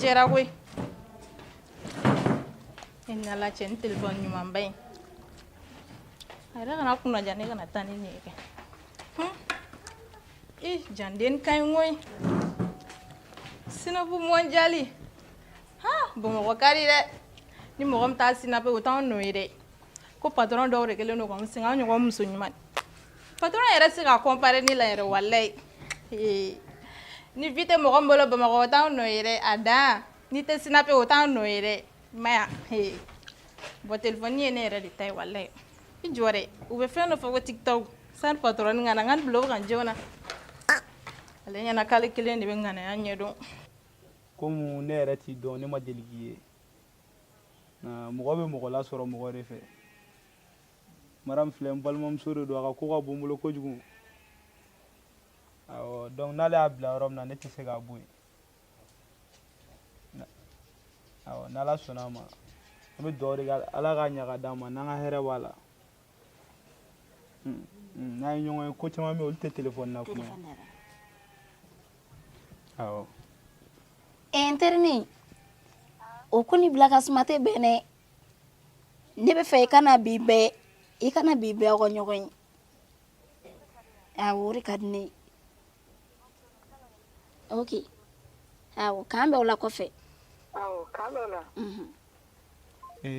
jɛra koyi e nala cɛ ni téléphone ɲumanba in a yɛrɛ kana kunnaja ne kana taa ni nin ye kɛ janden ka ɲi koyi sinapu mondiali Bamakɔ ka di dɛ ni mɔgɔ min taa sinapu o t'anw nɔ ye dɛ ko patron dɔw de kelen don k'anw sɛgɛn an ɲɔgɔn muso ɲuman patron yɛrɛ se ka comparer ni la yɛrɛ walayi ni vie tɛ mɔgɔ min bolo Bamakɔ o t'anw nɔ ye dɛ a dan ni tɛ sinapu o t'anw nɔ ye dɛ i ma ye bon téléphone ye ne yɛrɛ de ta ye walayi i jɔ dɛ u bɛ fɛn dɔ fɔ ko tiktok sani patron ŋana ŋani bila o kan joona ale ɲɛna k'ale kelen de bɛ ŋanaya ɲɛdɔn komi ne yɛrɛ t'i dɔn ne ma deli k'i ye mɔgɔ bɛ mɔgɔ lasɔrɔ mɔgɔ de fɛ Maram filɛ n balimamuso de don a ka ko ka bon n bolo kojugu awɔ donc n'ale y'a bila yɔrɔ min na ne tɛ se k'a bɔ yen awɔ n'Ala sɔnna a ma an bɛ dugawu de kɛ Ala ka ɲa ka d'an ma n'an ka hɛrɛ b'a la n'an ye ɲɔgɔn ye ko caman bɛ yen olu tɛ téléphone na kuma awɔ internet o ko ni bila ka suma tɛ bɛn dɛ ne bɛ fɛ i kana bi bɛɛ aw ka ɲɔgɔn ye awɔ o de ka di ne ye ok awɔ k'an bɛ o la kɔfɛ awɔ k'an bɛ o la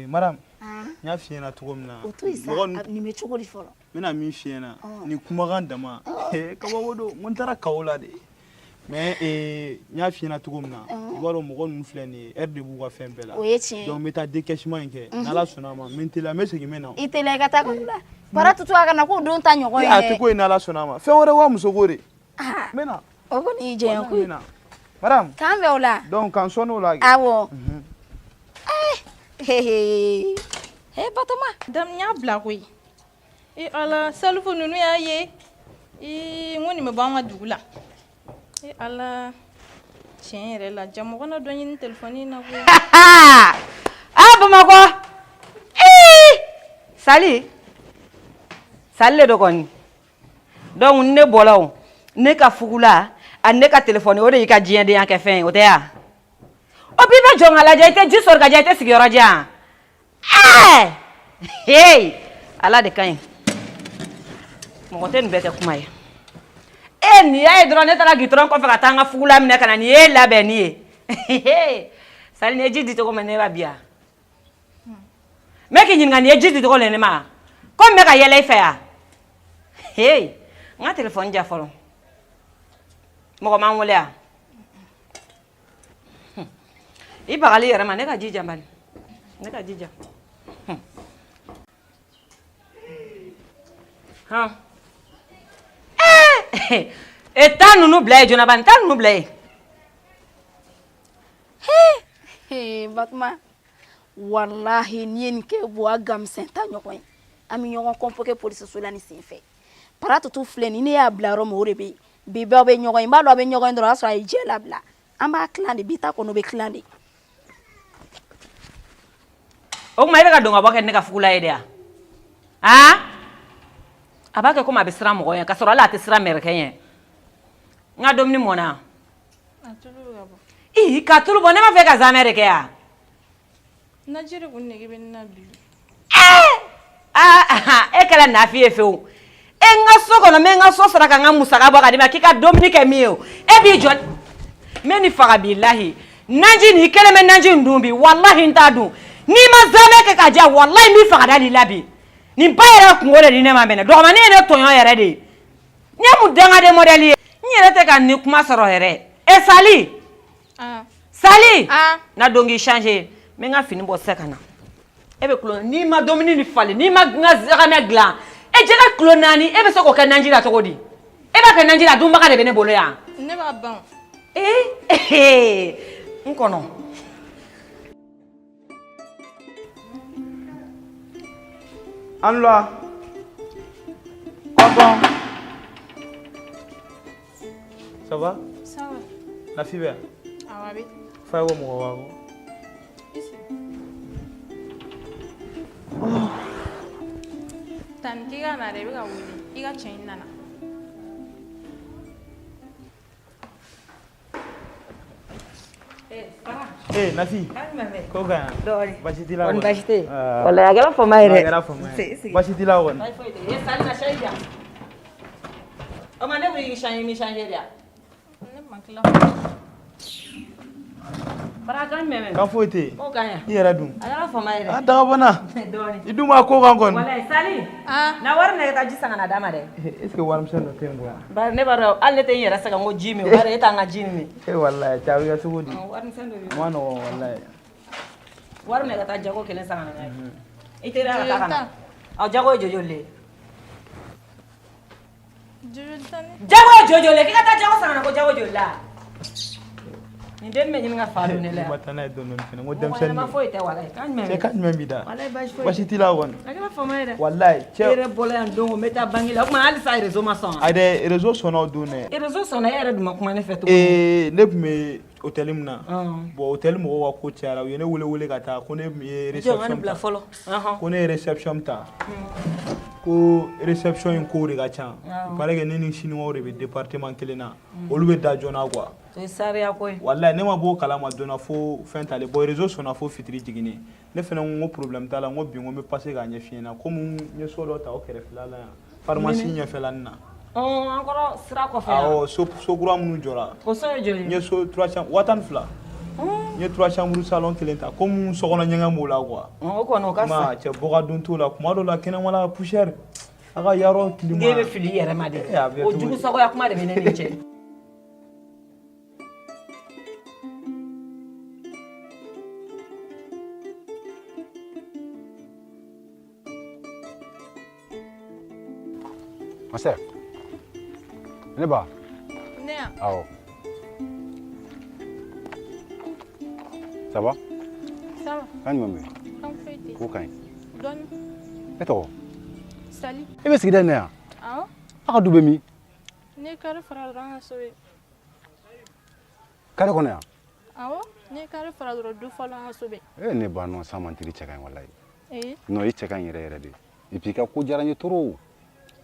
Maram n y'a f'i ɲɛna cogo min na o to yen sa nin bɛ cogo di fɔlɔ n bɛna min f'i ɲɛna nin kumakan dama kabako don n ko n taara kawo la de mais n y'a f'i ɲɛna cogo min na i b'a dɔn mɔgɔ ninnu filɛ nin ye heure de b'u ka fɛn bɛɛ la o ye tiɲɛ ye donc n bɛ taa décaissement in kɛ n'Ala sɔnna a ma n bɛ n teliya n bɛ segin n bɛ na i teliya i ka taa kawo la para tutu a kana k'o don ta ɲɔgɔn ye a tɛ ko ye n'Ala sɔnna a ma fɛn wɛrɛ wa muso ko de n bɛ na o kɔni y'i jɛɲɛ koyi Maram k'an bɛ o la donc k'an sɔnni o la awɔ Batoma dam n y'a bila koyi ala salifu ninnu y'a ye n ko nin bɛ bɔ an ka dugu la ala tiɲɛ yɛrɛ la jamɔgɔ na dɔ ɲini téléphone in na koyi Bamakɔ Sali le do kɔni donc ne bɔla o ne ka fugula ani ne ka téléphone o de y'i ka diɲɛdenya kɛ fɛn ye o tɛ ya o bi bɛ jɔ ka lajɛ i tɛ ji sɔrɔ ka diya i tɛ sigiyɔrɔ diya Ala de ka ɲi mɔgɔ tɛ nin bɛɛ kɛ kuma ye nin y'a ye dɔrɔn ne taara gitɔrɔn kɔfɛ ka taa n ka fugula minɛ ka na nin ye labɛn nin ye Sali ni ye ji di cogo min ne b'a bi yan n bɛ k'i ɲininka nin ye ji di cogo le ne ma ko n bɛ ka yɛlɛ i fɛ yan n ka téléphone ja fɔlɔ mɔgɔ m'an wele yan i bagali yɛrɛ ma ne ka ji jan bani ne ka ji jan taa ninnu bila ye joona bani taa ninnu bila ye Batoma wallahi ni ye nin kɛ bɔ a gamisɛn ta ɲɔgɔn ye an bɛ ɲɔgɔn convoquer police la ni sen fɛ para tutu filɛ ni ne y'a bila yɔrɔ min o de bɛ yen bi bɛɛ bɛ ɲɔgɔn ye n b'a dɔn a bɛ ɲɔgɔn ye dɔrɔn o y'a sɔrɔ a ye jɛ labila an b'a tilan de bi ta kɔnɔ o bɛ tilan de o tuma i bɛ ka don ka bɔ kɛ ne ka fugula ye de ya a b'a kɛ komi a bɛ siran mɔgɔ ɲɛ ka sɔrɔ hali a tɛ siran mɛrɛkɛ ɲɛ n ka dumuni mɔna ka tulu bɔ ne m'a fɛ ka zamɛ de kɛ ya naji de kun nege bɛ ne na bi e kɛra nafi ye fewu e n ka so kɔnɔ n bɛ n ka so sara ka n ka musaka bɔ ka d'i ma k'i ka dumuni kɛ min ye o e b'i jɔ n bɛ nin faga bilahi naji nin i kelen bɛ naji in dun bi walahi n t'a dun n'i ma zamɛ kɛ ka diya walahi n b'i faga da l'i la bi nin ba yɛrɛ kungo de di ne ma mɛnɛ dɔgɔmanin ye ne tɔɲɔ yɛrɛ de n ye mun dangaden modèle ye n yɛrɛ tɛ ka nin kuma sɔrɔ yɛrɛ Sali na don k'i changer n bɛ n ka fini bɔ sisan ka na e bɛ kulo n'i ma dumuni ni falen n'i ma n ka zagamɛ dilan jɛgɛ kilo 4 e bɛ se k'o kɛ naji la cogo di e b'a kɛ naji la dunbaga de bɛ ne bolo yan ne b'a ban n kɔnɔ an la pardon ça va la fille bɛ fa ye ko mɔgɔ b'a bɔ tan k'i ka na dɛ i bɛ ka wele i ka cɛ in nana Nafi. Ko ga. Basi tila. On basi te. Wala agara fama ire. Basi tila won. Ye sali na shaida. O ma ne buri changer dia. Ne makla. Bara kan meme. Kan foite. O ganya. I yɛrɛ dun. Agara fama ire. A daga bana. Doni. I dun ma ko kan kon. Wala sali. Na war ne ta ji sanga na dama de. Est ce que waram sen no tembo ya. Ba ne bara al ne te yɛrɛ sanga ngo jimi o bare eta nga jimi. Wallahi tawi ya sugudi. War sen do. Ma no wallahi. War ne ta jago kelen sanga na. Ite ra ta kana. Aw jago jojole. Jago jojole ki ka ta jago sanga na ko jago jolla. Ni dem me nyinga falu ne la. Matana do non fene mo dem sen. Ma foi te wala. Kan me. C'est kan me bida. Wala ba Basi tila won. Agara fama ire. Wallahi. Ere bola yan dongo meta bangila kuma ali sa réseau ma son. Ade réseau sono do ne. E réseau son ere duma kuma ne feto. Ne me hôtel mna. Bon hôtel mo wa ko tiara yene wole ka ta ko ne reception. Bla folo. Ko ne reception ta. Ko reception in ko re ga chan. Pare ke ni chinois o re be département kelena. Olu be da jona quoi. To sare akoy. Wallahi ne ma bo kala ma dona fo fenta le boy réseau sona fo fitri jigini. Ne fena ngo problème ta la ngo bi ngo me passer ga nya fiena comme nye so do ta o kere filala ya. Pharmacie nya felanna. Encore sira ko fa. Ah so gura munu jora. Ko so joli. Nye so 300 watan fla. Nye 300 salon kelenta comme so gona nyanga mola quoi. O ko no ka sa. Ma che boga dun to la kuma do la kena wala poussière. Aga yaro klima. Ngebe fili yere ma de. O jugu so ko ya kuma de menene che. Master. Ne ba? Ne. Awo. Ça va? Ça va. Kan mame. Kan foite. Ko kan. Don. Eto. Sali. E be sigida ne ya? Awo. Aka dube mi. Ne kare fara ranga sobe. Kare kono ya? Awo. Ne kare fara du falo nga sobe. E ne ba no samantiri chekan wallahi. Eh. No i chekan yere de. Et puis ka ko jaranye toro.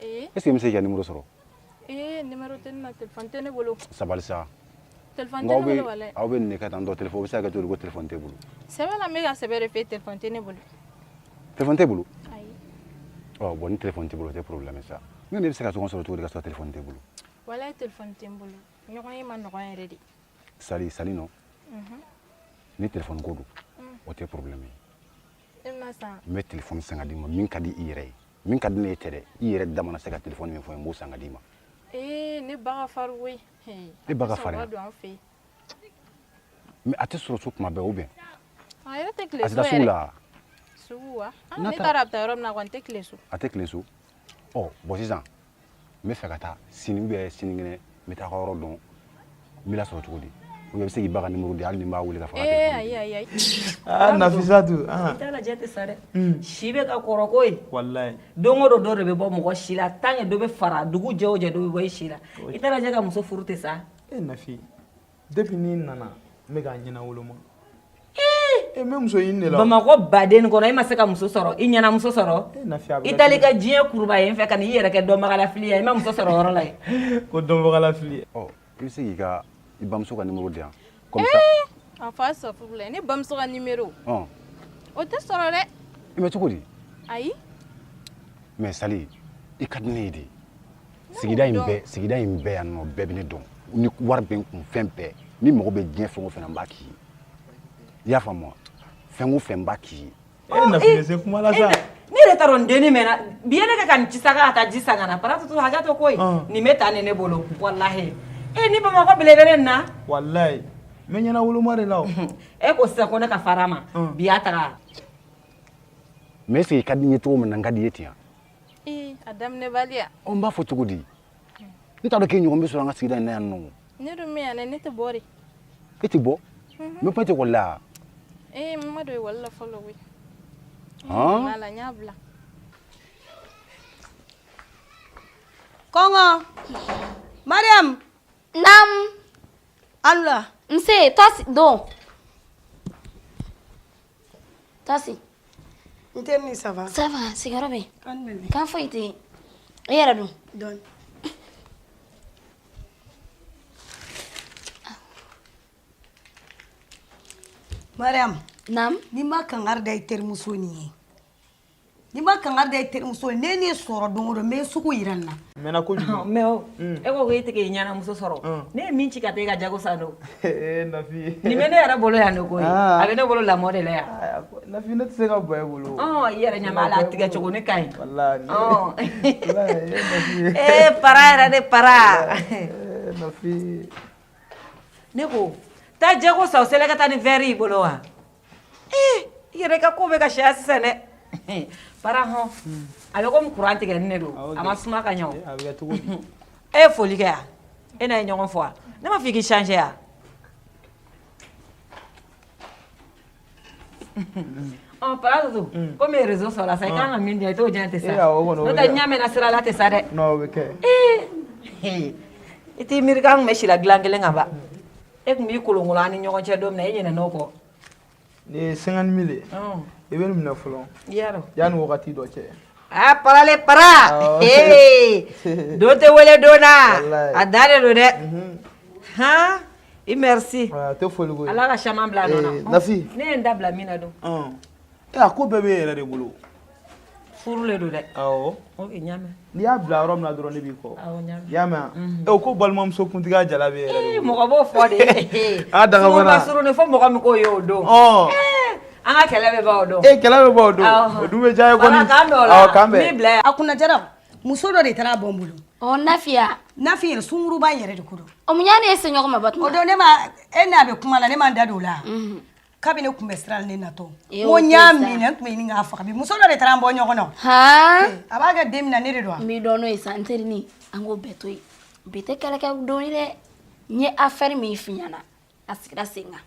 Est-ce que monsieur a numéro soro? Numéro de téléphone tene bolo. Sabalisa. Téléphone tene bolo wala. Awe ne ka tan do téléphone bisa ka to go téléphone te bolo. C'est pas la méga c'est bien fait téléphone tene bolo. Téléphone te bolo? Aïe. Oh bon téléphone te bolo te problème ça. Mais bisa ka to soro to ka téléphone te bolo. Wala téléphone te bolo. Ñoko yi man ko ready. Sali no. Ni téléphone godo. O te problème. Emma sa. Me téléphone sanga di mo min ka di ire. Min ka di ne tere. Ire damana se ka téléphone min fo en bo sanga di ma. Ne baga farwe. Ne baga farwe. Mais ate soro so kuma be o bien. Ah ira te clé. Ate sula. Suwa. Ah ne tarapta rom na kwante clé su. Ate clé su. Oh, bo sisan. Me fe ka ta sini be sini ngene me ta horo don. Mi la soro tugudi. O be se baga numéro di al ni ma wuli ka fa. Ay. Ah Nafisatu. Ah. Itala jete sare. Shibe ka koroko yi. Wallahi. Dongo do be bo mo shila tange do be fara dugu jewo je do be boy shila. Itala jaga muso furute sa. Nafi. Depuis ni nana me ga nyina woloma. Même muso yin ne la. Bamako baden kono e ma se ka muso soro. I nyana muso soro. Itali ka jiye kurba yen fe kan yere ke do magala fili e ma muso soro oro lay. Ko do magala fili. Oh, il se ka ibamso ka numéro dia. Comme ça. En face of problème. Ne bamso ka numéro. Oh. O te soro le. Mais tukudi. Ayi. Mais Sali, i kadne di. Sigida imbe ya no bebe ne don. Ni war ben kun fempe. Ni mo be dien fengo fena mbaki. Ya fa mo. Fengo fembaki. Nafi se kuma la sa. Ni retaron deni mena. Biene ka kan chisaka ata jisanga na para tu haga to koi. Ni meta ne bolo. Wallahi. Ni Bamako belebere na. Wallahi. Me nyana woloma de law. Ko se ko ne ka farama. Biata. Mais c'est kadni to mo ngadi yetia. Adam ne valia. On ba fo tukudi. Ni ta do ke nyom be so nga sigida na no. Ni do me ana ne te bori. Eti bo? Me pete ko la. Mama do wala follow we. Mala nyabla. Kongo. Mariam. Nam. Allah. Mse, tasi do. Tasi. Interni ça va? Ça va, c'est grave. Anne. Quand faut été. Era do. Don. Mariam. Nam. Ni ma kangar da termuso ni. Ni ma kangar da termuso ne ne soro dongo me suku iranna. Mena ko jugu. Me o. E ko yete ke nyana muso soro. Ne min ci ka te ga jago sano. Nafi. Ni me ne ara bolo ya no ko. Abe ne bolo la model ya. Nafi ne se ka boye bolo. Oh, yere nyama la tiga chogo ne kai. Wallahi. Oh. Wallahi Nafi. Para era de para. Nafi. Ne ko ta jago sa o sele ka ta ni veri bolo wa. Yere ka ko be ka sha sene. Para ho. Abe ko mu courant tigɛ ne do. Ama suma ka nyawo. A bɛ cogo di? E foli kɛ ya. E na ɲɔgɔn fɔ a. Ne ma fi ki changer ya. Oh, para tu. Comme les réseaux sont là, ça quand même bien to jante sa. No ta nyame na sira la te sa de. No be kɛ. Iti mirgang me shila glangele ngaba. E kun bi kolongola ni ɲɔgɔn cɛ dom na e ɲinɛ no ko. Ni 50.000. I bɛ minɛ fɔlɔ. Yaro. Yani wagati dɔ cɛ. Ah, parale para. Do te wele dona. A dare do de. Ha? I merci. Te foli ko. Ala ka chaman bla nona. Nafi. Ne nda bla mina do. A ko bɛɛ bɛ yɛrɛ de bolo. Furu le do de. Awɔ. O ke nyame. N'i y'a bila yɔrɔ min na dɔrɔn ne b'i kɔ. Awɔ nyame. I y'a mɛn wa? Ko balimamuso kuntigi jala bɛ yɛrɛ de bolo. Mɔgɔ b'o fɔ de. A dangabana. Furu ne fɔ mɔgɔ min ko y'o don. An ka kɛlɛ bɛ b'o don. Kɛlɛ bɛ b'o don. O dun bɛ diya ye kɔni. Awɔ kan bɛ. Min bila. A kunna jara muso dɔ de taara bɔ n bolo. Nafiya. Nafi yɛrɛ sunguruba yɛrɛ de ko don. O mun y'ane se ɲɔgɔn ma Batuma? O don ne ma e n'a bɛ kuma la ne ma da don o la. Kabini ne kun bɛ siran ne natɔ. Ko n y'a minɛ n tun bɛ ɲini k'a faga bi muso dɔ de taara an bɔ ɲɔgɔn na. A b'a kɛ den min na ne de don wa? N b'i dɔn n'o ye sa n terini an k'o bɛɛ to yen. Bi tɛ kɛlɛkɛ don ye dɛ. N ye affaire min f'i ɲɛna a sigira sen kan.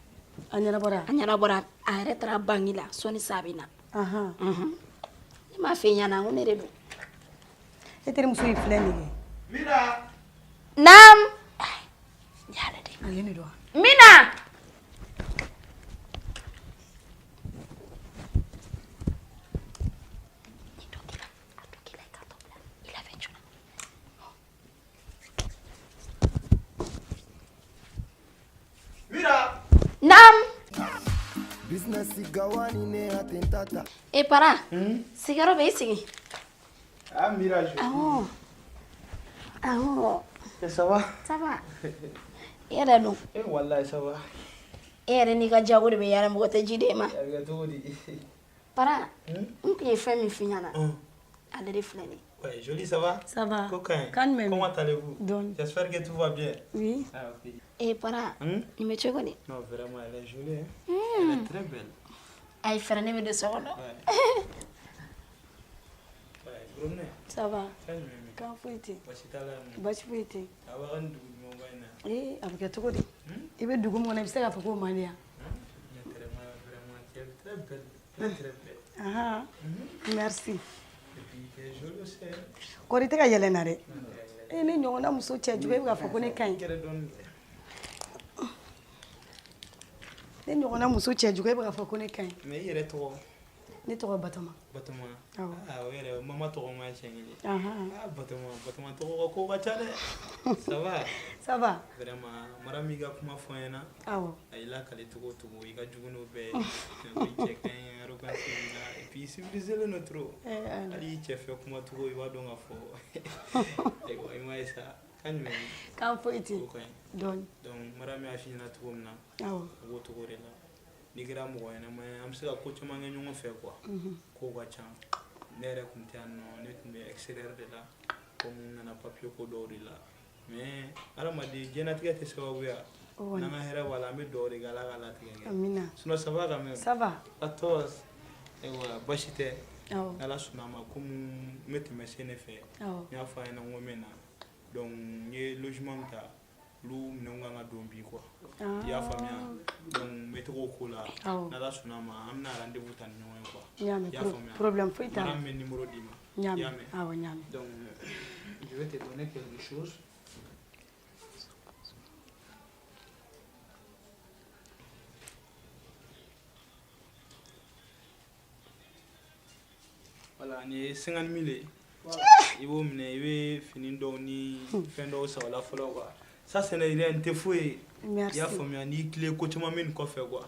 A ɲɛnabɔra. A ɲɛnabɔra a yɛrɛ taara banque la sɔni sa bɛ na. Ne m'a f'i ɲɛna n ko ne de don. E terimuso in filɛ nin ye. Mina. Naam. N y'ale de. A ye ne don wa? Mina. Naam. Business gawani ne atentata. Para. Sigaro be sigi. Ah, Mirage. Ça va? Ça va. Yɛrɛ don. Wallahi ça va. E yɛrɛ n'i ka jago de bɛ yɛrɛ mɔgɔ tɛ ji de ma. A bɛ kɛ cogo di? Para. N kun ye fɛn min f'i ɲɛna. Ale de filɛ nin ye. Ouais, joli, ça va? Ça va. Coquin. Comment allez-vous? J'espère que tout va bien. Oui. Ah, ok. Para. Nin bɛ cogo di? Non, vraiment, elle est jolie. Hein? Elle est très belle. Ayi fɛrɛ ne bɛ don so kɔnɔ. Ça va. Kan foyi tɛ. Basi foyi tɛ. A bɛ kɛ cogo di? I bɛ dugu min kɔnɔ i bɛ se k'a fɔ k'o man di yan. Merci. Kɔri tɛ ka yɛlɛ na dɛ. Ne ɲɔgɔnna muso cɛ jugu e bɛ k'a fɔ ko ne ka ɲi. Ne ɲɔgɔnna muso cɛ jugu e bɛ k'a fɔ ko ne ka ɲi. Mais i yɛrɛ tɔgɔ? Ne tɔgɔ Batɔma. Batɔma. O yɛrɛ mama tɔgɔ ma siɲɛ kelen. Batɔma tɔgɔ ka ko ka ca dɛ. Ça va? Ça va. Vraiment madame i ka kuma fɔ n ɲɛna. Awɔ. A y'i lakale cogo o cogo i ka jugu n'o bɛɛ ye. I cɛ ka ɲi arrogance b'i la et puis civilisé le trop. Hali i cɛ fɛ kuma cogo i b'a dɔn ka fɔ. I m'a ye sa. Kan jumɛn? Kan foyi tɛ. Dɔɔni. Donc madame y'a f'i ɲɛna cogo min na. Awɔ. A b'o cogo de la. N'i kɛra mɔgɔ ɲɛnama ye an bɛ se ka ko caman kɛ ɲɔgɔn fɛ quoi. Kow ka ca. Ne yɛrɛ tun tɛ yan nɔ ne tun bɛ extérieur de la comme n nana papier ko dɔw de la mais adamaden diɲɛlatigɛ tɛ sababuya n'an ka hɛrɛ b'a la an bɛ dugawu de kɛ Ala ka latigɛ kɛ. Amina. Sinon ça va quand même. Ça va. A tɔ basi tɛ. Ala sɔnna a ma komi n bɛ tɛmɛ se ne fɛ n y'a fɔ a ɲɛna n ko n bɛ na donc n ye logement min ta olu minɛnw kan ka don bi quoi. I y'a faamuya donc n bɛ togo ko la n'Ala sɔnna a ma an bɛna rendez-vous ta ni ɲɔgɔn ye quoi. I y'a faamuya. Problème foyi t'a la. Madame bɛ numéro d'i ma. I y'a mɛn. Awɔ n y'a mɛn. Donc je vais te donner quelque chose. Voilà, ni 50.000 ye. I b'o minɛ i bɛ fini dɔw ni fɛn dɔw san o la fɔlɔ quoi. Ça ce n'est rien n tɛ foyi ye. Merci. I y'a faamuya n'i tile ko caman bɛ nin kɔfɛ quoi.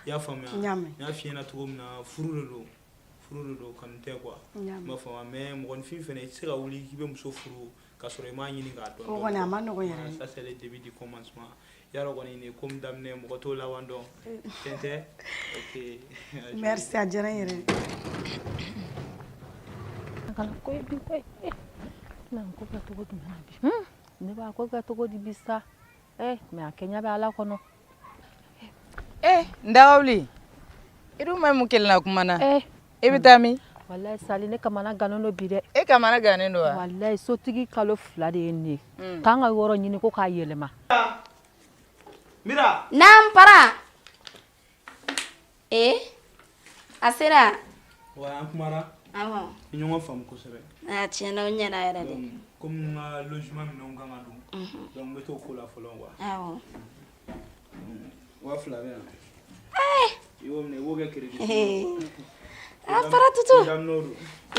y'a faamuya n y'a f'i ɲɛna cogo min na furu de don kanu tɛ quoi n b'a faamuya mais mɔgɔninfin fɛnɛ i tɛ se ka wuli k'i bɛ muso furu k'a sɔrɔ i m'a ɲini k'a dɔn o kɔni a ma nɔgɔn yɛrɛ ça c'est le début du commencement yaro kɔni ni comme daminɛ mɔgɔ t'o laban dɔn tiɲɛ tɛ ok merci a diyara n yɛrɛ kana koy bi koy nan ko ka togo dum na bi ne ba ko ka togo di bisa me akenya ba ala kono ndawli iru mai mukilna kuma na ibitami wallahi sali ne kamana ganono bi de kamana ganendo wa wallahi sotigi kalo fula de ni kanga woro nyini ko ka yelema mira nam para asira wa an kumara awo ni ɲɔgɔn faamu kosɛbɛ tiɲɛna o ɲɛna yɛrɛ de comme n ka logement minɛnw kan ka don donc n bɛ t'o ko la fɔlɔ quoi awɔ 2000 bɛ na i b'o minɛ i b'o kɛ crédit para tutu daminɛ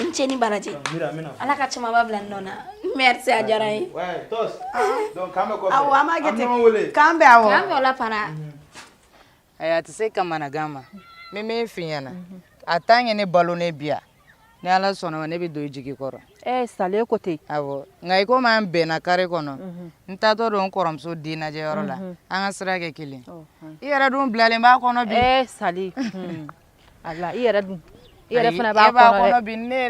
n cɛni baraji mira mina ala ka caman ba bila nɔ na merci a diyara n ye ouais tos donc k'an bɛ kɔfɛ awɔ an b'a kɛ ten ɲɔgɔn wele k'an bɛ awɔ k'an bɛ o la para a tɛ se kamana gan ma min bɛ f'i ɲɛna a tant que ne balo ne bi yan ni ala sɔnna ma ne bɛ don i jigi kɔrɔ sale ko ten awɔ nka i komi an bɛnna kare kɔnɔ n taatɔ don n kɔrɔmuso den lajɛyɔrɔ la an ka sira kɛ kelen i yɛrɛ dun bilalen b'a kɔnɔ bi sale ala i yɛrɛ fana b'a kɔnɔ bi ne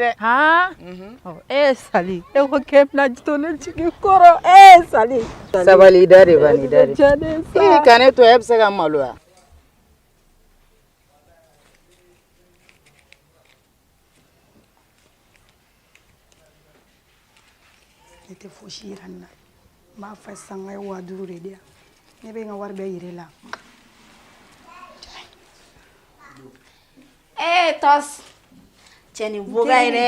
dɛ sali e ko k'e bɛna to ne jigi kɔrɔ sali sabali da de b'a ni da de ka ne to e bɛ se ka maloya ne tɛ fosi yira n na n b'a fɔ sisan n ka 5000 de di yan ne bɛ n ka wari bɛɛ yira e la tos cɛni boga ye dɛ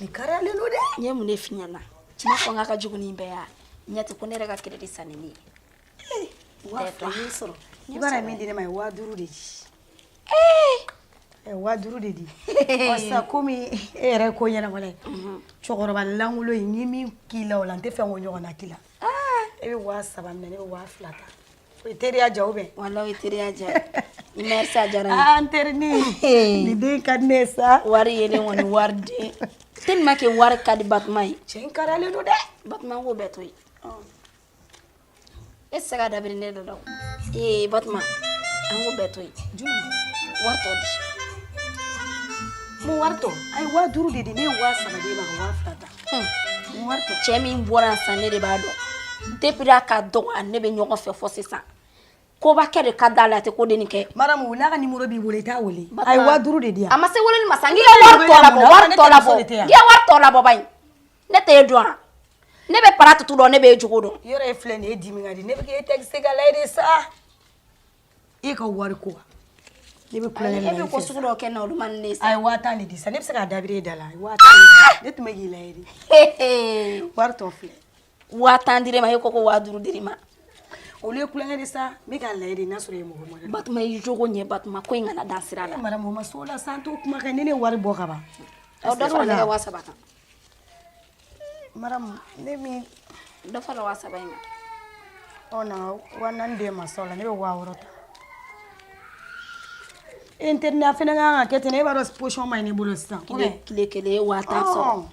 ni kariyalen don dɛ n ye mun de f'i ɲɛna n m'a fɔ n k'a ka jugu nin bɛɛ ya ɲɛti ko ne yɛrɛ ka crédit sanni ne ye i b'a min di ne ma ye 5000 de di 5000 de di sisan komi e yɛrɛ ko ɲɛnabɔ dɛ cɛkɔrɔba lankolon in ni min k'i la o la n tɛ fɛn ko ɲɔgɔn na k'i la e bɛ 3000 minɛ ne bɛ 2000 ta o ye teriya ja o bɛ wala o ye teriya ja merci a diyara n ye an terinin ni den ka di ne ye sa wari yelen kɔni wari den tellement que wari ka di Batuma ye cɛ in kariyalen don dɛ Batuma k'o bɛɛ to yen e tɛ se ka dabiri ne dɔ la o Batuma an k'o bɛɛ to yen wari tɔ di mun wari tɔ a ye 5000 de di ne ye 3000 di e ma ka 2000 ta mun wari tɔ cɛ min bɔra san ne de b'a dɔn depuis a ka dɔgɔ ani ne bɛ ɲɔgɔn fɛ fɔ sisan kobakɛ de ka d'a la a tɛ ko denni kɛ madamu n'a ka numéro b'i bolo i t'a wele a ye 5000 de di yan a ma se weleli ma sa n k'i ka wari tɔ labɔ wari tɔ labɔ n k'i ka wari tɔ labɔ ba in ne tɛ e dɔn wa ne bɛ para tutu dɔn ne bɛ e jogo dɔn yɔrɔ ye filɛ nin ye dimi ka di ne bɛ k'e tɛ se ka layɛ de sa e ka wari ko ne bɛ kulonkɛ la e bɛ ko sugu dɔw kɛ na olu ma ne sa a ye 5000 de di sa ne bɛ se k'a dabiri e da la a ye 5000 ne tun bɛ k'i layɛ de wari tɔ filɛ 5000 dir'e ma e ko ko 5000 dir'i ma olu ye kulonkɛ de sa n bɛ k'a layɛ de n'a sɔrɔ e mɔgɔ mɔdɛli Batuma i jogo ɲɛ Batuma ko in kana dan sira la madamu o ma s'o la sa n t'o kuma kɛ ne ne wari bɔ ka ban dɔ fara ne ka 3000 kan madamu ne min dɔ fara 3000 in kan na 4000 d'e ma sa o la ne bɛ 6000 ta internet fɛnɛ kan ka kɛ ten e b'a dɔn position ma ɲi ne bolo sisan tile kelen ye 5000 sɔrɔ